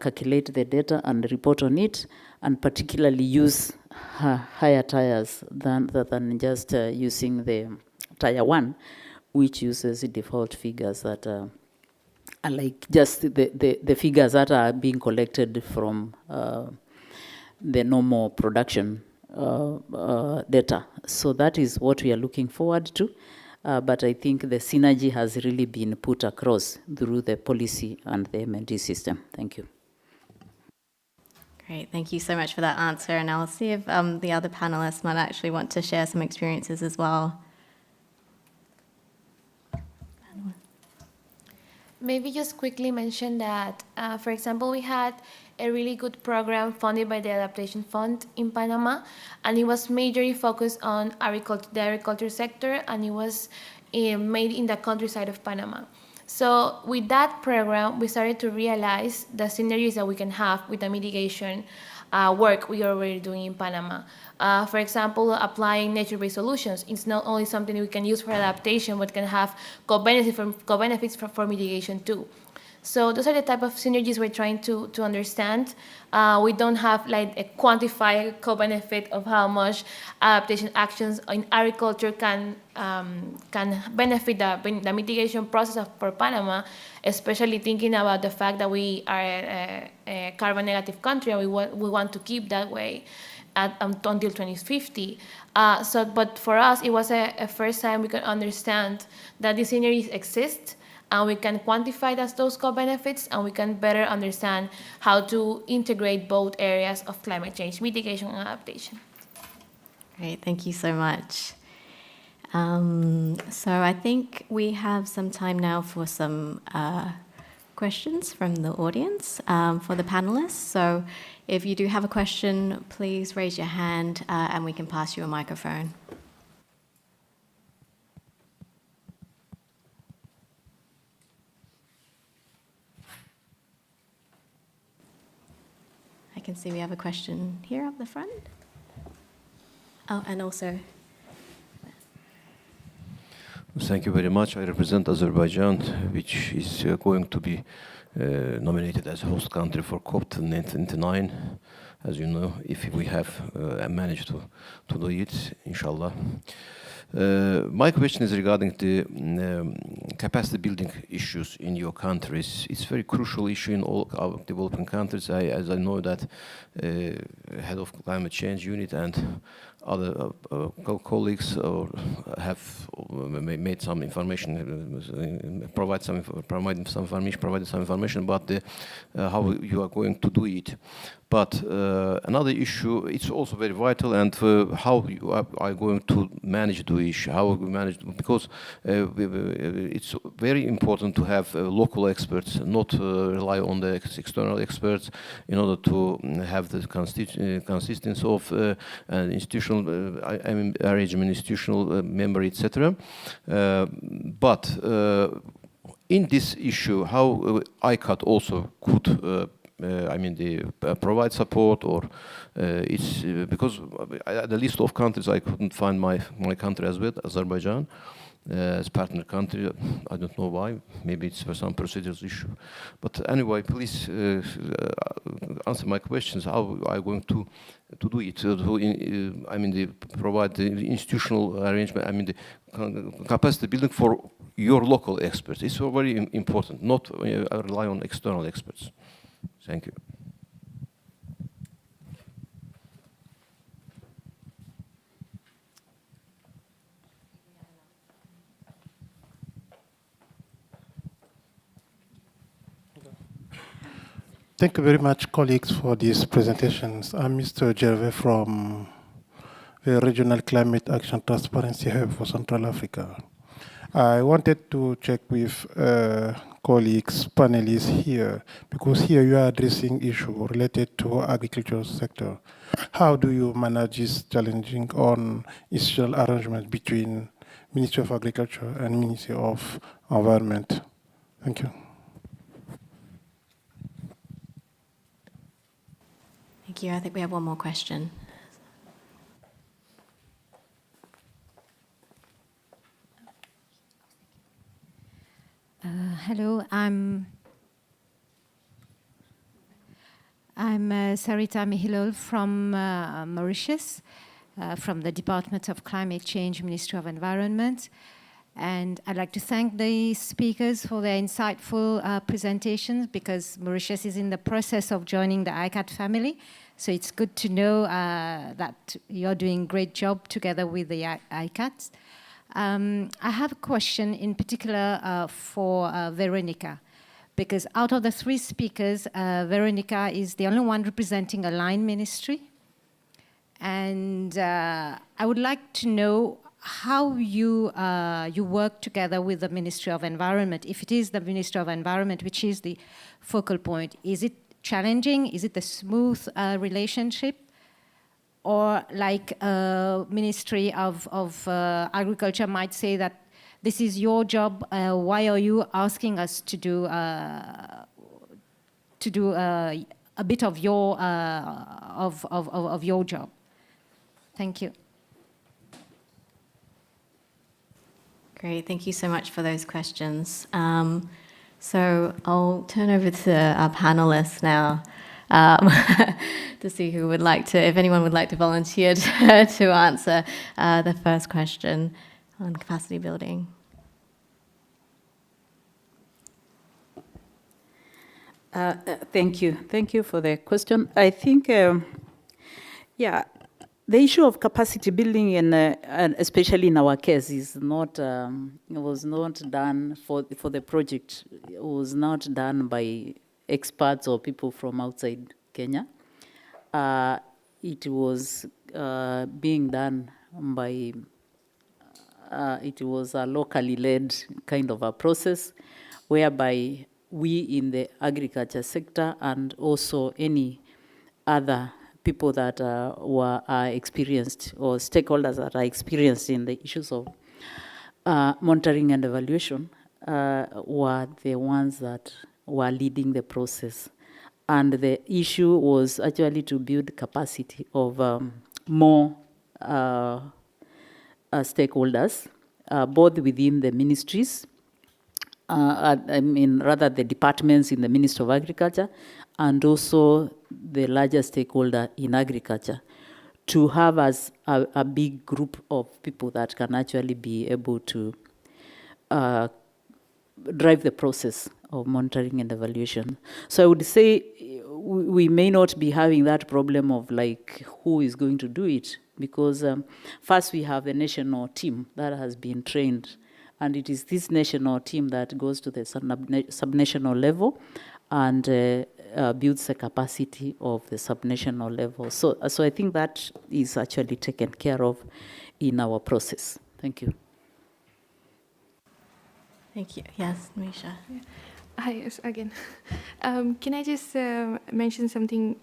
Speaker 4: calculate the data and report on it, and particularly use higher tiers than just using the tier 1, which uses the default figures that are like just the figures that are being collected from the normal production data. So that is what we are looking forward to. But I think the synergy has really been put across through the policy and the M&T system. Thank you.
Speaker 1: Great, thank you so much for that answer. And I'll see if the other panelists might actually want to share some experiences as well.
Speaker 5: Maybe just quickly mention that, for example, we had a really good program funded by the Adaptation Fund in Panama, and it was majorly focused on the agriculture sector, and it was made in the countryside of Panama. So with that program, we started to realize the synergies that we can have with the mitigation work we are already doing in Panama. For example, applying nature-based solutions. It's not only something we can use for adaptation, but can have co-benefits for mitigation too. So those are the type of synergies we're trying to understand. We don't have like a quantified co-benefit of how much adaptation actions in agriculture can benefit the mitigation process for Panama, especially thinking about the fact that we are a carbon negative country and we want to keep that way until 2050. But for us, it was a first time we could understand that these synergies exist, and we can quantify those co-benefits, and we can better understand how to integrate both areas of climate change mitigation and adaptation.
Speaker 1: Great, thank you so much. So I think we have some time now for some questions from the audience for the panelists. So if you do have a question, please raise your hand and we can pass you a microphone. I can see we have a question here up the front. Oh, and also.
Speaker 7: Thank you very much. I represent Azerbaijan, which is going to be nominated as a host country for COP29. As you know, if we have managed to do it, inshallah. My question is regarding the capacity building issues in your countries. It's a very crucial issue in all our developing countries. As I know that head of climate change unit and other colleagues have made some information, provided some information about how you are going to do it. But another issue, it's also very vital, and how you are going to manage the issue, how we manage, because it's very important to have local experts, not rely on the external experts, in order to have the consistency of institutional arrangement, institutional member, etc. But in this issue, how ICAT also could provide support, or it's because the list of countries I couldn't find my country as well, Azerbaijan, as partner country. I don't know why. Maybe it's for some procedures issue. But anyway, please answer my questions. How are you going to do it? Provide the institutional arrangement. The capacity building for your local experts. It's very important. Not rely on external experts. Thank you.
Speaker 8: Thank you very much, colleagues, for these presentations. I'm Mr. Gervais from the Regional Climate Action Transparency Hub for Central Africa. I wanted to check with colleagues, panelists here, because here you are addressing issues related to agricultural sector. How do you manage this challenging on institutional arrangement between Ministry of Agriculture and Ministry of Environment? Thank you.
Speaker 1: Thank you. I think we have one more question.
Speaker 9: Hello, I'm Sarita Mihilol from Mauritius, from the Department of Climate Change, Ministry of Environment. And I'd like to thank the speakers for their insightful presentations, because Mauritius is in the process of joining the ICAT family. So it's good to know that you're doing a great job together with the ICAT. I have a question in particular for Veronica, because out of the three speakers, Veronica is the only one representing a line ministry. And I would like to know how you work together with the Ministry of Environment. If it is the Ministry of Environment which is the focal point, is it challenging? Is it a smooth relationship? Or like Ministry of Agriculture might say that this is your job, why are you asking us to do a bit of your job? Thank you.
Speaker 1: Great, thank you so much for those questions. So I'll turn over to our panelists now to see who would like to, if anyone would like to volunteer to answer the first question on capacity building.
Speaker 4: Thank you. Thank you for the question. I think, the issue of capacity building, and especially in our case, is not was not done for the project. It was not done by experts or people from outside Kenya. It was being done by. It was a locally led kind of a process, whereby we in the agriculture sector and also any other people that are experienced, or stakeholders that are experienced in the issues of monitoring and evaluation, were the ones that were leading the process. And the issue was actually to build capacity of more stakeholders, both within the ministries, rather the departments in the Ministry of Agriculture, and also the larger stakeholder in agriculture, to have as a big group of people that can actually be able to drive the process of monitoring and evaluation. So I would say we may not be having that problem of like who is going to do it, because first we have the national team that has been trained, and it is this national team that goes to the subnational level and builds the capacity of the subnational level. So I think that is actually taken care of in our process. Thank you.
Speaker 1: Thank you. Yes, Misha.
Speaker 6: Hi, yes, again. Can I just mention something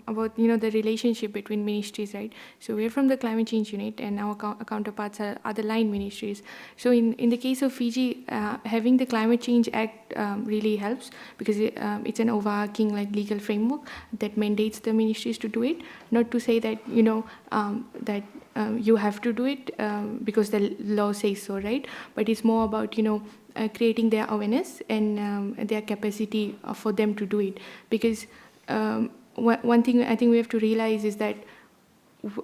Speaker 6: about the relationship between ministries, right? So we're from the climate change unit, and our counterparts are other line ministries. So in the case of Fiji, having the Climate Change Act really helps, because it's an overarching legal framework that mandates the ministries to do it. Not to say that that you have to do it because the law says so, right? But it's more about creating their awareness and their capacity for them to do it. Because one thing I think we have to realize is that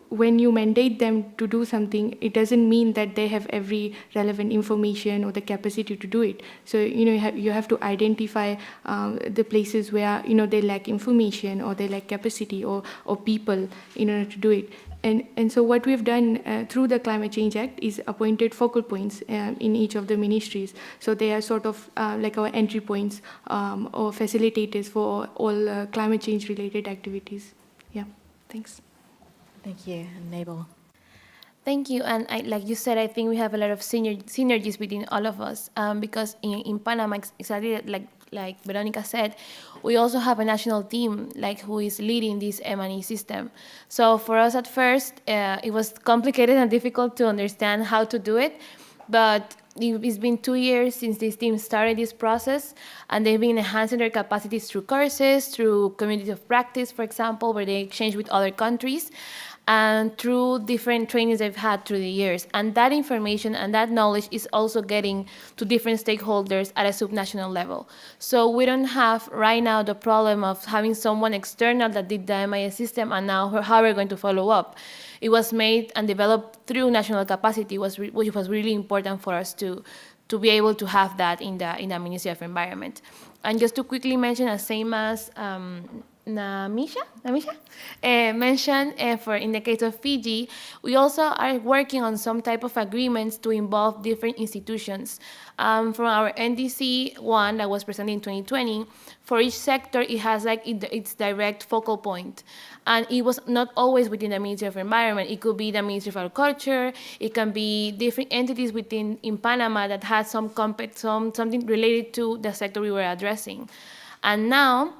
Speaker 6: when you mandate them to do something, it doesn't mean that they have every relevant information or the capacity to do it. So you have to identify the places where they lack information or they lack capacity or people in order to do it. And so what we've done through the Climate Change Act is appointed focal points in each of the ministries. So they are sort of like our entry points or facilitators for all climate change related activities. Yeah, thanks.
Speaker 1: Thank you. And Mabel.
Speaker 5: Thank you. And like you said, I think we have a lot of synergies between all of us because in Panama, exactly like Veronica said, we also have a national team who is leading this M&E system. So for us at first, it was complicated and difficult to understand how to do it, but it's been 2 years since this team started this process, and they've been enhancing their capacities through courses, through communities of practice, for example, where they exchange with other countries, and through different trainings they've had through the years. And that information and that knowledge is also getting to different stakeholders at a subnational level. So we don't have right now the problem of having someone external that did the MIS system and now how we're going to follow up. It was made and developed through national capacity, which was really important for us to be able to have that in the Ministry of Environment. And just to quickly mention, as same as Namisha mentioned, in the case of Fiji, we also are working on some type of agreements to involve different institutions. From our NDC one that was presented in 2020, for each sector, it has its direct focal point. And it was not always within the Ministry of Environment. It could be the Ministry of Agriculture. It can be different entities in Panama that had something related to the sector we were addressing. And now,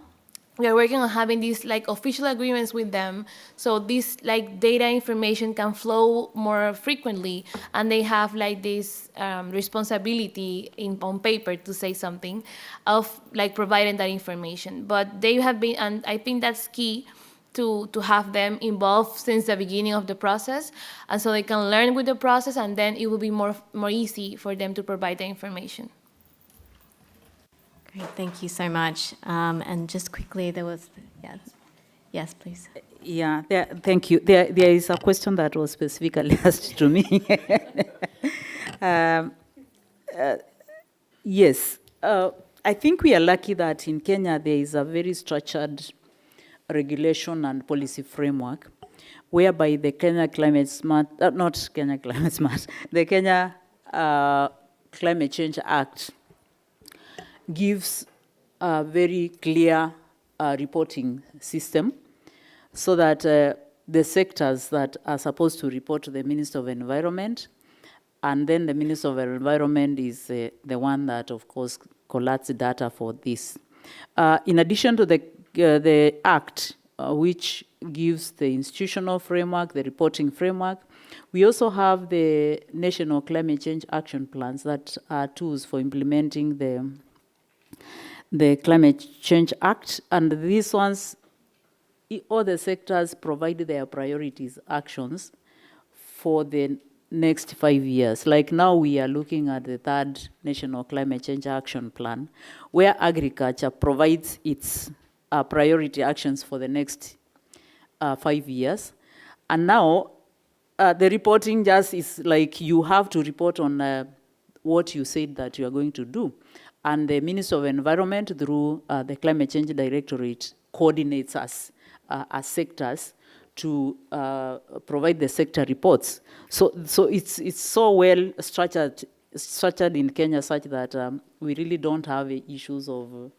Speaker 5: we are working on having these official agreements with them, so this data information can flow more frequently, and they have this responsibility on paper to say something of providing that information. But they have been, and I think that's key to have them involved since the beginning of the process, and so they can learn with the process, and then it will be more easy for them to provide the information.
Speaker 1: Great, thank you so much. And just quickly, there was, yes, please.
Speaker 4: Yeah, thank you. There is a question that was specifically asked to me. Yes, I think we are lucky that in Kenya there is a very structured regulation and policy framework whereby the Kenya Climate Smart, not Kenya Climate Smart, the Kenya Climate Change Act gives a very clear reporting system so that the sectors that are supposed to report to the Minister of Environment, and then the Minister of Environment is the one that, of course, collates data for this. In addition to the Act, which gives the institutional framework, the reporting framework, we also have the National Climate Change Action Plans that are tools for implementing the Climate Change Act, and these ones, all the sectors provide their priorities actions for the next 5 years. Like now we are looking at the third National Climate Change Action Plan, where agriculture provides its priority actions for the next 5 years. And now the reporting just is you have to report on what you said that you are going to do. And the Minister of Environment, through the Climate Change Directorate, coordinates us as sectors to provide the sector reports. So it's so well structured in Kenya such that we really don't have issues of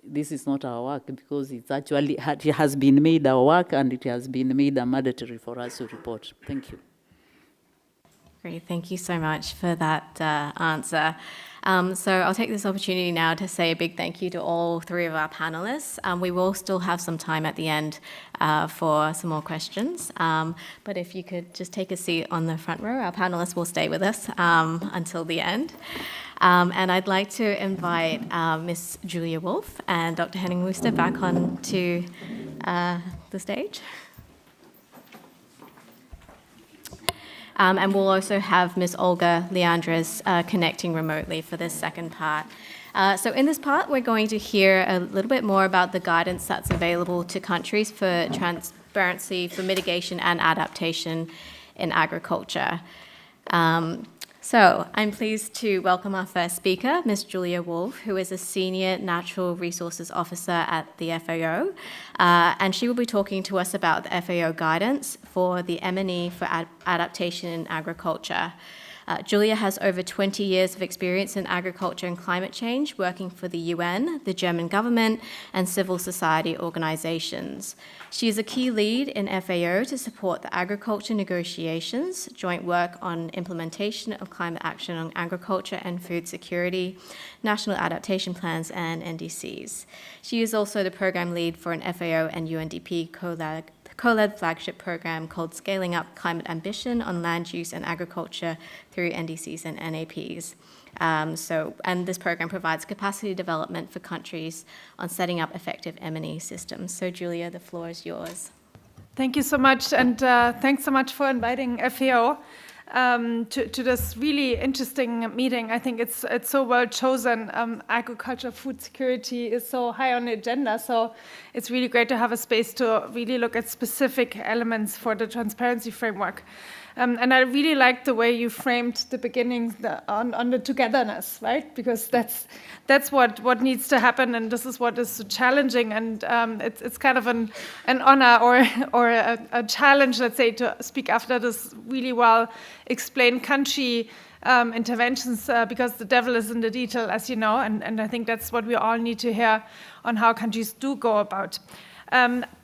Speaker 4: this is not our work, because it has been made our work, and it has been made mandatory for us to report. Thank you.
Speaker 1: Great, thank you so much for that answer. So I'll take this opportunity now to say a big thank you to all three of our panelists. We will still have some time at the end for some more questions, but if you could just take a seat on the front row, our panelists will stay with us until the end. And I'd like to invite Ms. Julia Wolf and Dr. Henning Wooster back onto the stage. And we'll also have Ms. Olga Leandres connecting remotely for this second part. So in this part, we're going to hear a little bit more about the guidance that's available to countries for transparency, for mitigation and adaptation in agriculture. So I'm pleased to welcome our first speaker, Ms. Julia Wolf, who is a Senior Natural Resources Officer at the FAO, and she will be talking to us about the FAO guidance for the M&E for adaptation in agriculture. Julia has over 20 years of experience in agriculture and climate change, working for the UN, the German government, and civil society organizations. She is a key lead in FAO to support the agriculture negotiations, joint work on implementation of climate action on agriculture and food security, national adaptation plans, and NDCs. She is also the program lead for an FAO and UNDP co-led flagship program called Scaling Up Climate Ambition on Land Use and Agriculture through NDCs and NAPs. And this program provides capacity development for countries on setting up effective M&E systems. So Julia, the floor is yours.
Speaker 10: Thank you so much, and thanks so much for inviting FAO to this really interesting meeting. I think it's so well chosen. Agriculture, food security is so high on the agenda, so it's really great to have a space to really look at specific elements for the transparency framework. And I really like the way you framed the beginning on the togetherness, right? Because that's what needs to happen, and this is what is so challenging. And it's kind of an honor or a challenge, let's say, to speak after this really well explained country interventions, because the devil is in the detail, as you know, and I think that's what we all need to hear on how countries do go about.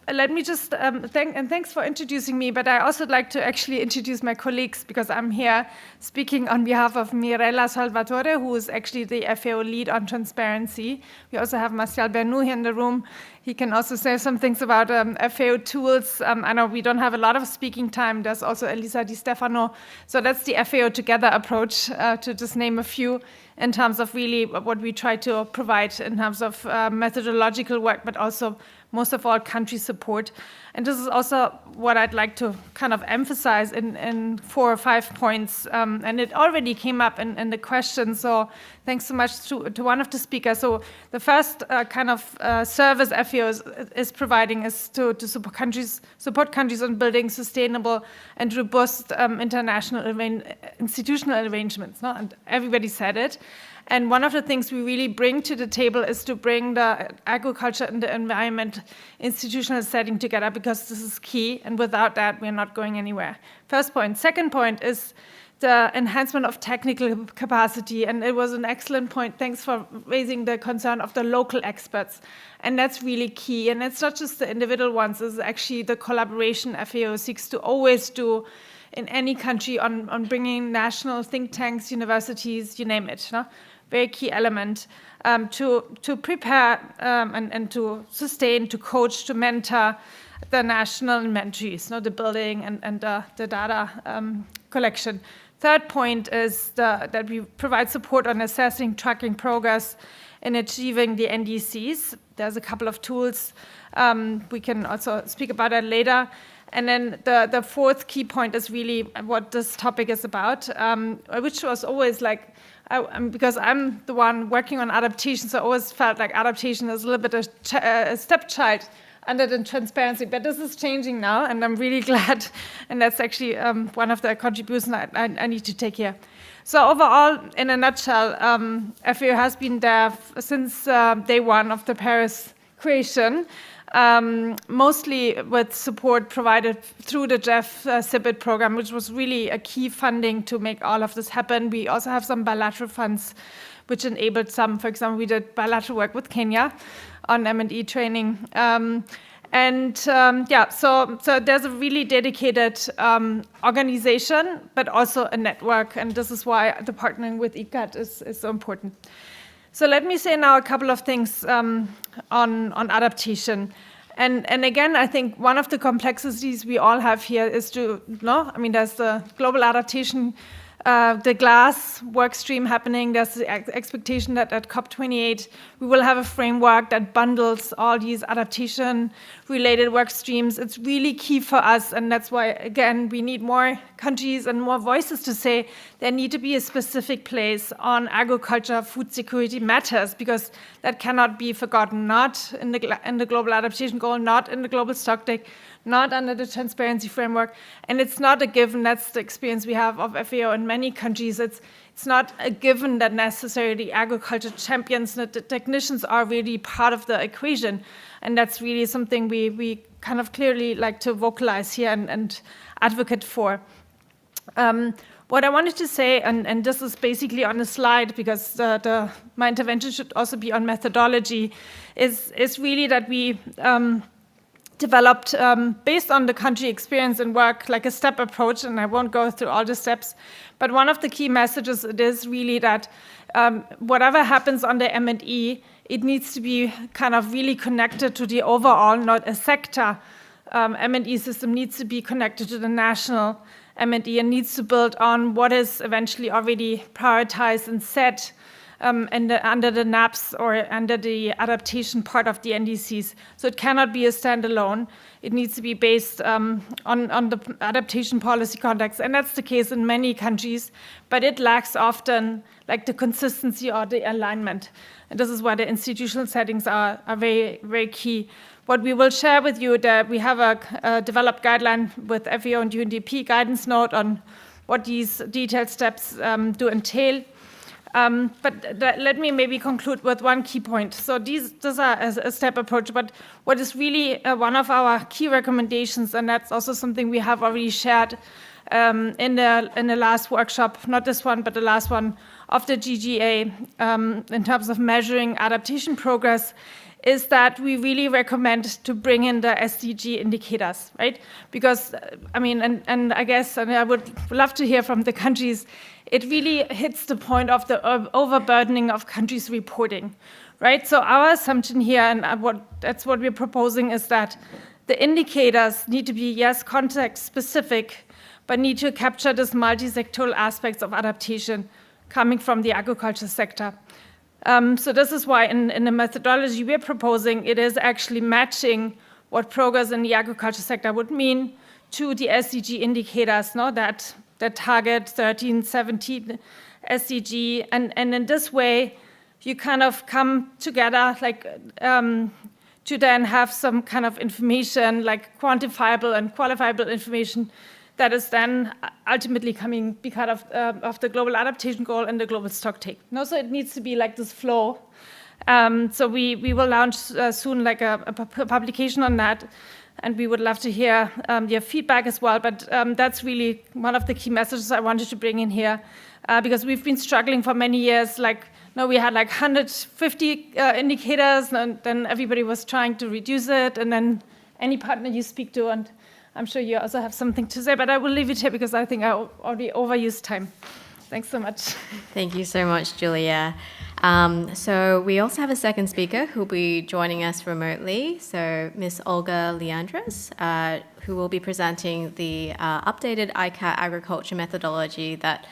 Speaker 10: Let me just thanks for introducing me, but I also like to actually introduce my colleagues, because I'm here speaking on behalf of Mirella Salvatore, who is actually the FAO lead on transparency. We also have Martial Bernou here in the room. He can also say some things about FAO tools. I know we don't have a lot of speaking time. There's also Elisa Di Stefano. So that's the FAO Together approach, to just name a few, in terms of really what we try to provide in terms of methodological work, but also most of all country support. And this is also what I'd like to kind of emphasize in 4 or 5 points. And it already came up in the question, so thanks so much to one of the speakers. So the first kind of service FAO is providing is to support countries on building sustainable and robust international institutional arrangements. No? And everybody said it. And one of the things we really bring to the table is to bring the agriculture and the environment institutional setting together, because this is key, and without that, we're not going anywhere. First point. Second point is the enhancement of technical capacity, and it was an excellent point. Thanks for raising the concern of the local experts, and that's really key. And it's not just the individual ones, it's actually the collaboration FAO seeks to always do in any country on bringing national think tanks, universities, you name it. No? Very key element to prepare and to sustain, to coach, to mentor the national inventories, the building and the data collection. Third point is that we provide support on assessing, tracking progress in achieving the NDCs. There's a couple of tools. We can also speak about that later. And then the fourth key point is really what this topic is about, which was always like, because I'm the one working on adaptation, so I always felt like adaptation is a little bit a stepchild under the transparency. But this is changing now, and I'm really glad. And that's actually one of the contributions I need to take here. So overall, in a nutshell, FAO has been there since day one of the Paris creation, mostly with support provided through the Jeff Sibbitt program, which was really a key funding to make all of this happen. We also have some bilateral funds which enabled some. For example, we did bilateral work with Kenya on M&E training. So there's a really dedicated organization, but also a network, and this is why the partnering with ICAT is so important. So let me say now a couple of things on adaptation. And again, I think one of the complexities we all have here is there's the global adaptation, the glass work stream happening. There's the expectation that at COP28, we will have a framework that bundles all these adaptation-related work streams. It's really key for us, and that's why, again, we need more countries and more voices to say there need to be a specific place on agriculture, food security matters, because that cannot be forgotten, not in the global adaptation goal, not in the global stocktake, not under the transparency framework. And it's not a given. That's the experience we have of FAO in many countries. It's not a given that necessarily agriculture champions, that the technicians are really part of the equation. And that's really something we kind of clearly like to vocalize here and advocate for. What I wanted to say, and this is basically on the slide because my intervention should also be on methodology, is really that we developed, based on the country experience and work, like a step approach, and I won't go through all the steps, but one of the key messages it is really that whatever happens on the M&E, it needs to be kind of really connected to the overall, not a sector. M&E system needs to be connected to the national M&E and needs to build on what is eventually already prioritized and set under the NAPs or under the adaptation part of the NDCs. So it cannot be a standalone. It needs to be based on the adaptation policy context, and that's the case in many countries, but it lacks often like the consistency or the alignment. And this is why the institutional settings are very, very key. What we will share with you, that we have a developed guideline with FAO and UNDP guidance note on what these detailed steps do entail. But let me maybe conclude with one key point. So these are a step approach, but what is really one of our key recommendations, and that's also something we have already shared in the last workshop, not this one, but the last one of the GGA, in terms of measuring adaptation progress, is that we really recommend to bring in the SDG indicators, right? Because, I mean, and I guess, and I would love to hear from the countries, it really hits the point of the overburdening of countries' reporting, right? So our assumption here, and that's what we're proposing, is that the indicators need to be, yes, context-specific, but need to capture this multi-sectoral aspects of adaptation coming from the agriculture sector. So this is why in the methodology we're proposing, it is actually matching what progress in the agriculture sector would mean to the SDG indicators, no? that target 13, 17 SDG. And in this way, you kind of come together like to then have some kind of information, like quantifiable and qualifiable information that is then ultimately coming because of the global adaptation goal and the global stocktake. No, so it needs to be like this flow. So we will launch soon like a publication on that, and we would love to hear your feedback as well. But that's really one of the key messages I wanted to bring in here, because we've been struggling for many years. Like, no, we had like 150 indicators, and then everybody was trying to reduce it, and then any partner you speak to, and I'm sure you also have something to say, but I will leave it here because I think I already overused time. Thanks so much.
Speaker 1: Thank you so much, Julia. So we also have a second speaker who will be joining us remotely. So Ms. Olga Leandros, who will be presenting the updated ICAT agriculture methodology that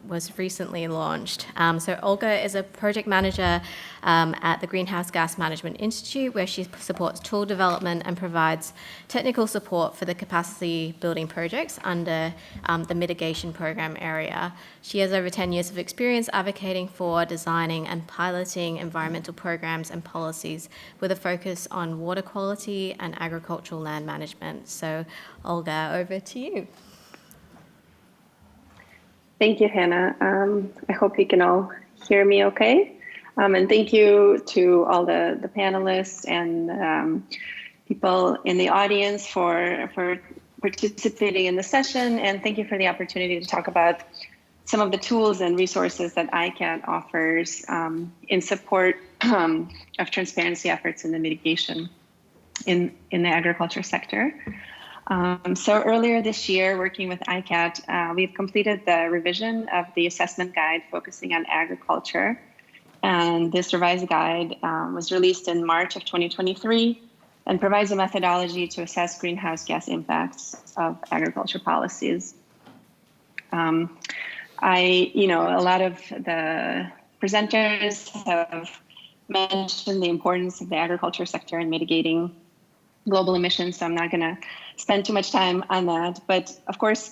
Speaker 1: was recently launched. So Olga is a project manager at the Greenhouse Gas Management Institute, where she supports tool development and provides technical support for the capacity building projects under the mitigation program area. She has over 10 years of experience advocating for designing and piloting environmental programs and policies with a focus on water quality and agricultural land management. So Olga, over to you.
Speaker 11: Thank you, Hannah. I hope you can all hear me okay. And thank you to all the panelists and people in the audience for participating in the session. And thank you for the opportunity to talk about some of the tools and resources that ICAT offers in support of transparency efforts in the mitigation in the agriculture sector. So earlier this year, working with ICAT, we've completed the revision of the assessment guide focusing on agriculture. And this revised guide was released in March of 2023 and provides a methodology to assess greenhouse gas impacts of agriculture policies. A lot of the presenters have mentioned the importance of the agriculture sector in mitigating global emissions, so I'm not going to spend too much time on that. But of course,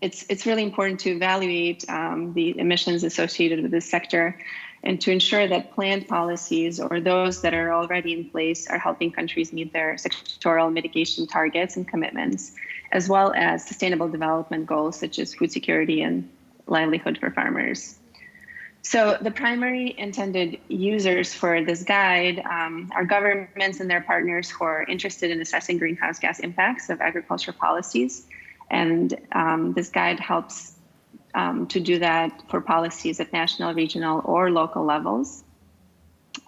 Speaker 11: it's really important to evaluate the emissions associated with this sector and to ensure that planned policies or those that are already in place are helping countries meet their sectoral mitigation targets and commitments, as well as sustainable development goals such as food security and livelihood for farmers. So the primary intended users for this guide are governments and their partners who are interested in assessing greenhouse gas impacts of agriculture policies. And this guide helps to do that for policies at national, regional, or local levels.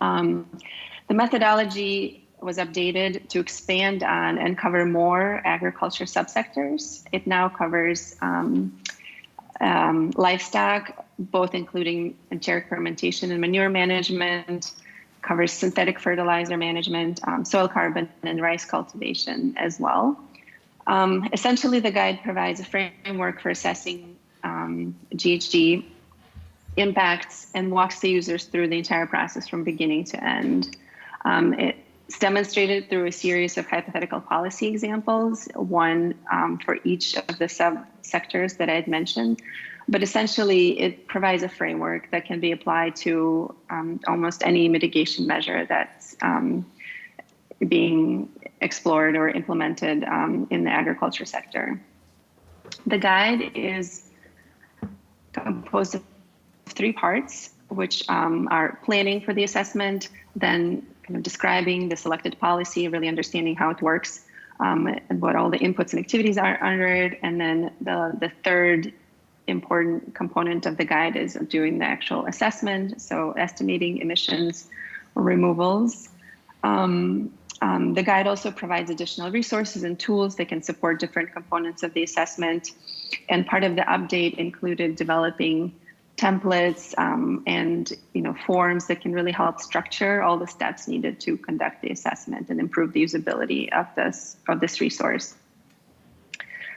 Speaker 11: The methodology was updated to expand on and cover more agriculture subsectors. It now covers livestock, both including enteric fermentation and manure management, covers synthetic fertilizer management, soil carbon, and rice cultivation as well. Essentially, the guide provides a framework for assessing GHG impacts and walks the users through the entire process from beginning to end. It's demonstrated through a series of hypothetical policy examples, one for each of the subsectors that I had mentioned. But essentially, it provides a framework that can be applied to almost any mitigation measure that's being explored or implemented in the agriculture sector. The guide is composed of 3 parts, which are planning for the assessment, then kind of describing the selected policy, really understanding how it works, and what all the inputs and activities are under it. And then the third important component of the guide is doing the actual assessment, so estimating emissions or removals. The guide also provides additional resources and tools that can support different components of the assessment. And part of the update included developing templates and forms that can really help structure all the steps needed to conduct the assessment and improve the usability of this resource.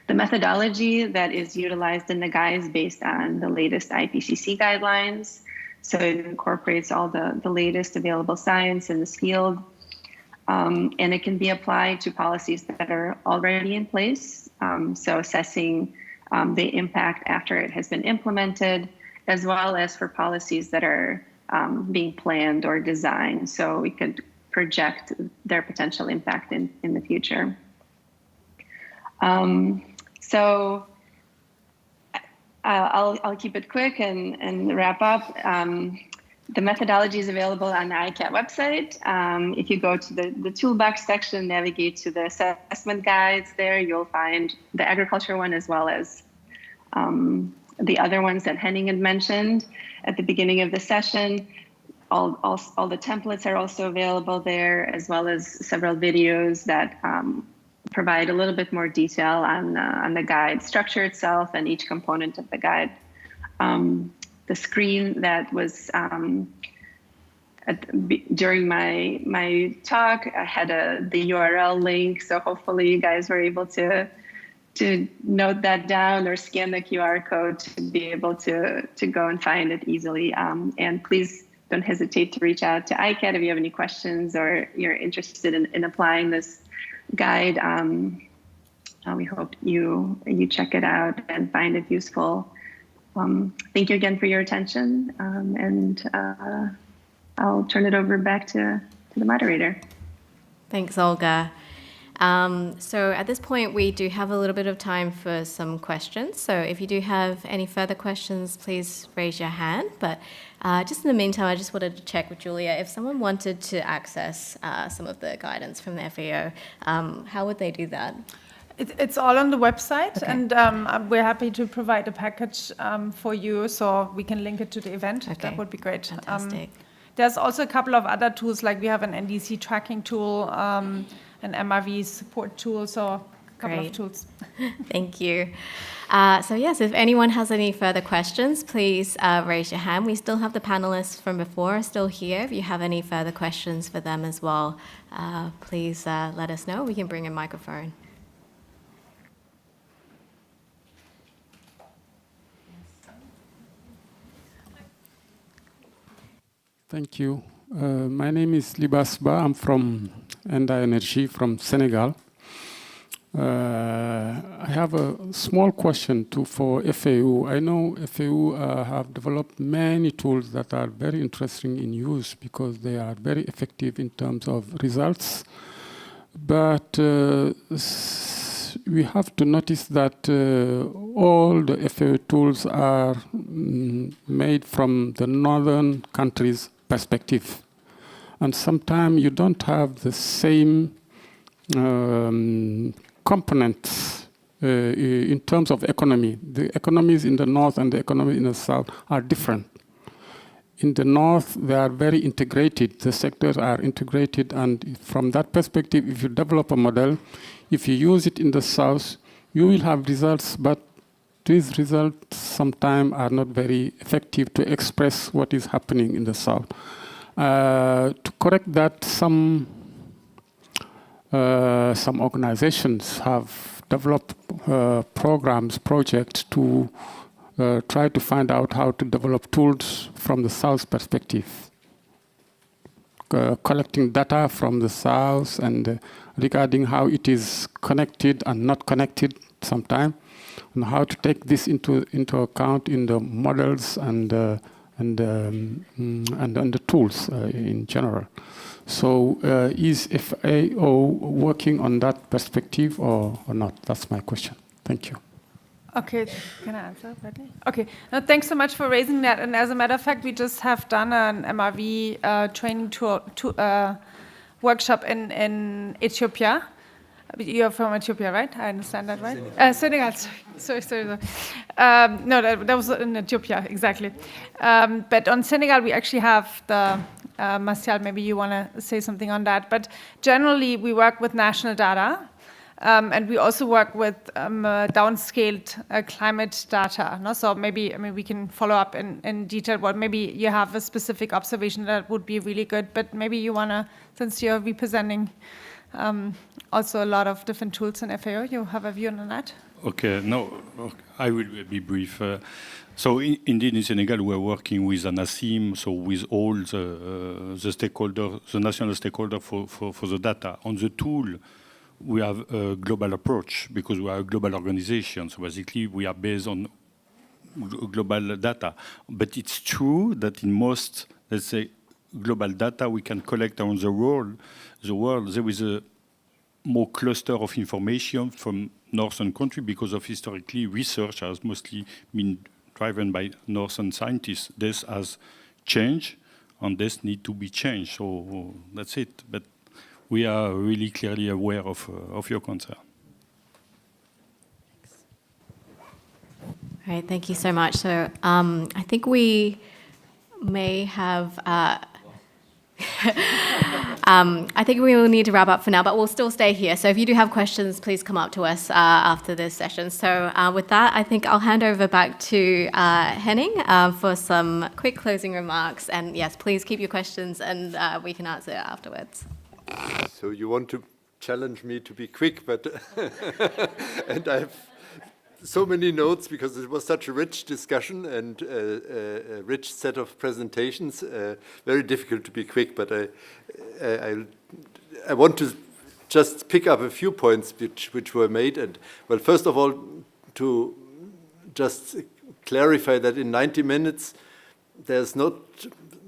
Speaker 11: The methodology that is utilized in the guide is based on the latest IPCC guidelines. So it incorporates all the latest available science in this field. And it can be applied to policies that are already in place. So assessing the impact after it has been implemented, as well as for policies that are being planned or designed. So we could project their potential impact in the future. So I'll keep it quick and wrap up. The methodology is available on the ICAT website. If you go to the toolbox section, navigate to the assessment guides there, you'll find the agriculture one as well as the other ones that Henning had mentioned at the beginning of the session. All the templates are also available there, as well as several videos that provide a little bit more detail on the guide structure itself and each component of the guide. The screen that was during my talk, I had the URL link, so hopefully you guys were able to note that down or scan the QR code to be able to go and find it easily. And please don't hesitate to reach out to ICAT if you have any questions or you're interested in applying this guide. We hope you check it out and find it useful. Thank you again for your attention, and I'll turn it over back to the moderator.
Speaker 1: Thanks, Olga. So at this point, we do have a little bit of time for some questions. So if you do have any further questions, please raise your hand. But just in the meantime, I just wanted to check with Julia, if someone wanted to access some of the guidance from the FAO, how would they do that?
Speaker 10: It's all on the website,
Speaker 1: Okay.
Speaker 10: and we're happy to provide a package for you, so we can link it to the event.
Speaker 1: Okay.
Speaker 10: That would be great.
Speaker 1: Fantastic.
Speaker 10: There's also a couple of other tools, like we have an NDC tracking tool, an MRV support tool, so a couple
Speaker 1: Great.
Speaker 10: of tools.
Speaker 1: Thank you. So yes, if anyone has any further questions, please raise your hand. We still have the panelists from before still here. If you have any further questions for them as well, please let us know. We can bring a microphone.
Speaker 12: Thank you. My name is Libas Ba. I'm from Enda Energy from Senegal. I have a small question for FAO. I know FAO have developed many tools that are very interesting in use because they are very effective in terms of results. But we have to notice that all the FAO tools are made from the northern countries' perspective. And sometimes you don't have the same components in terms of economy. The economies in the north and the economy in the south are different. In the north, they are very integrated. The sectors are integrated, and from that perspective, if you develop a model, if you use it in the south, you will have results, but these results sometimes are not very effective to express what is happening in the south. To correct that, some organizations have developed projects to try to find out how to develop tools from the South perspective, collecting data from the South and regarding how it is connected and not connected sometimes, and how to take this into account in the models and the tools in general. So is FAO working on that perspective or not? That's my question. Thank you.
Speaker 10: Okay, can I answer, Bradley? Okay, no, thanks so much for raising that. And as a matter of fact, we just have done an MRV training workshop in Ethiopia. You're from Ethiopia, right? I understand that, right? Senegal, sorry. No, that was in Ethiopia, exactly. But on Senegal, we actually have the, Martial, maybe you want to say something on that. But generally, we work with national data. And we also work with downscaled climate data. No? So maybe, I mean, we can follow up in detail. What maybe you have a specific observation that would be really good. But maybe you want to, since you're representing also a lot of different tools in FAO, you have a view on that?
Speaker 13: Okay, no, I will be brief. So indeed, in Senegal, we're working with an ASIM, so with all the stakeholders, the national stakeholders for the data. On the tool, we have a global approach because we are a global organization. So basically, we are based on global data. But it's true that in most, let's say, global data we can collect around the world, there is a more cluster of information from northern country because of historically research has mostly been driven by northern scientists. This has changed, and this need to be changed. So that's it. But we are really clearly aware of your concern.
Speaker 1: All right, thank you so much. So I think we may have, I think we will need to wrap up for now, but we'll still stay here. So if you do have questions, please come up to us after this session. So with that, I think I'll hand over back to Henning for some quick closing remarks. And yes, please keep your questions and we can answer it afterwards.
Speaker 2: So you want to challenge me to be quick, but and I have so many notes because it was such a rich discussion and a rich set of presentations. Very difficult to be quick, but I want to just pick up a few points which were made. And well, first of all, to just clarify that in 90 minutes, there's not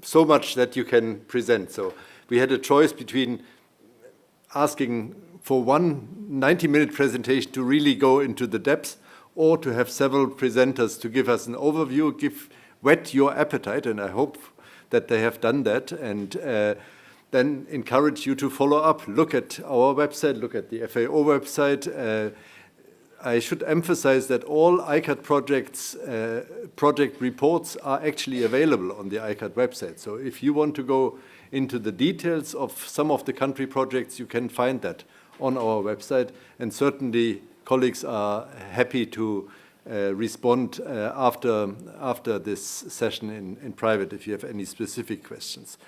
Speaker 2: so much that you can present. So we had a choice between asking for one 90-minute presentation to really go into the depths, or to have several presenters to give us an overview, whet your appetite, and I hope that they have done that, and then encourage you to follow up. Look at our website, look at the FAO website. I should emphasize that all ICAT projects, project reports are actually available on the ICAT website. So if you want to go into the details of some of the country projects, you can find that on our website. And certainly colleagues are happy to respond after this session in private if you have any specific questions.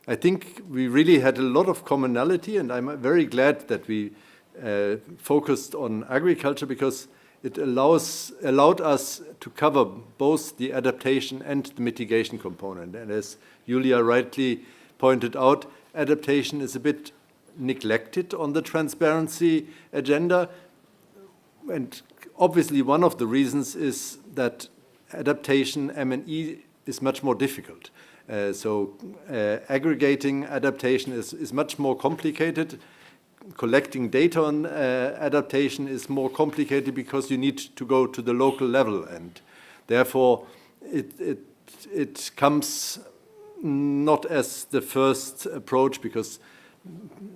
Speaker 2: I think we really had a lot of commonality, and I'm very glad that we focused on agriculture, because it allowed us to cover both the adaptation and the mitigation component. And as Julia rightly pointed out, adaptation is a bit neglected on the transparency agenda. And obviously one of the reasons is that adaptation, M&E, is much more difficult. So aggregating adaptation is much more complicated. Collecting data on adaptation is more complicated because you need to go to the local level, and therefore it comes not as the first approach, because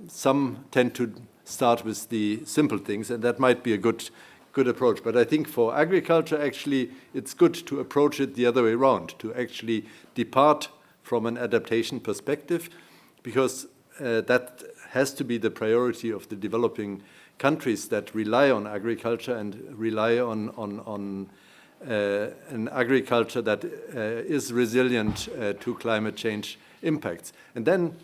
Speaker 2: some tend to start with the simple things, and that might be a good approach. But I think for agriculture, actually, it's good to approach it the other way around, to actually depart from an adaptation perspective, because that has to be the priority of the developing countries that rely on agriculture and rely on an agriculture that is resilient to climate change impacts. And then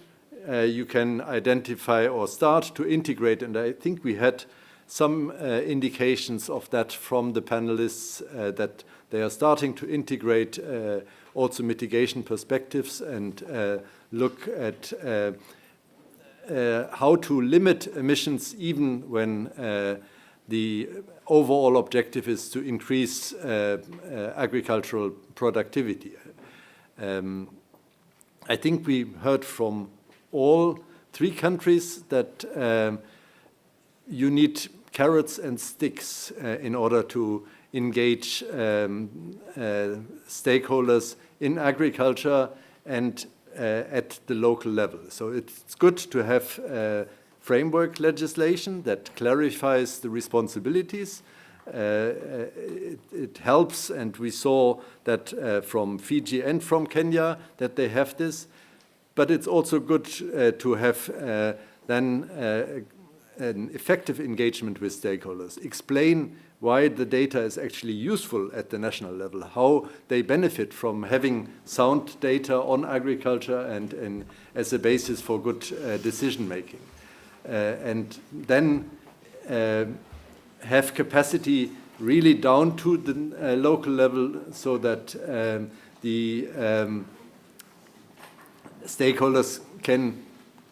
Speaker 2: you can identify or start to integrate, and I think we had some indications of that from the panelists, that they are starting to integrate also mitigation perspectives and look at how to limit emissions even when the overall objective is to increase agricultural productivity. I think we heard from all three countries that you need carrots and sticks in order to engage stakeholders in agriculture and at the local level. So it's good to have framework legislation that clarifies the responsibilities. It helps, and we saw that from Fiji and from Kenya that they have this. But it's also good to have then an effective engagement with stakeholders. Explain why the data is actually useful at the national level, how they benefit from having sound data on agriculture and as a basis for good decision making. And then have capacity really down to the local level, so that the stakeholders can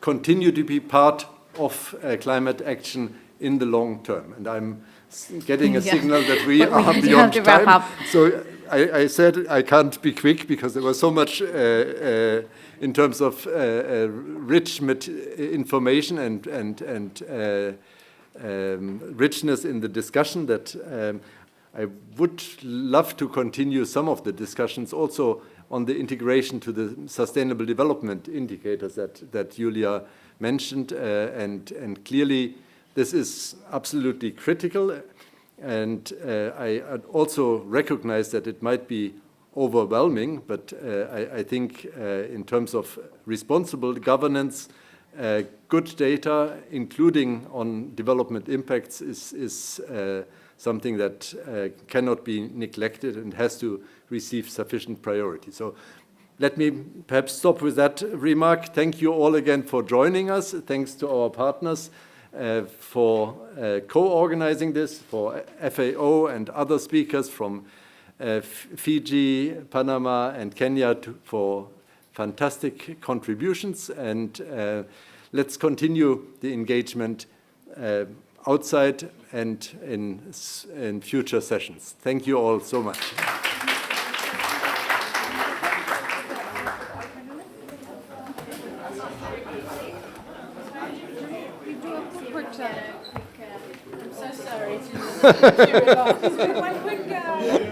Speaker 2: continue to be part of climate action in the long term. And I'm getting a signal that we are beyond time. So I said I can't be quick because there was so much in terms of rich information and richness in the discussion that I would love to continue some of the discussions also on the integration to the Sustainable Development Indicators that Julia mentioned, and clearly this is absolutely critical, and I also recognize that it might be overwhelming, but I think in terms of responsible governance, good data, including on development impacts, is something that cannot be neglected and has to receive sufficient priority. So let me perhaps stop with that remark. Thank you all again for joining us. Thanks to our partners for co-organizing this, for FAO and other speakers from Fiji, Panama, and Kenya for fantastic contributions. And let's continue the engagement outside and in future sessions. Thank you all so much.
Speaker 10: We do a quick One quick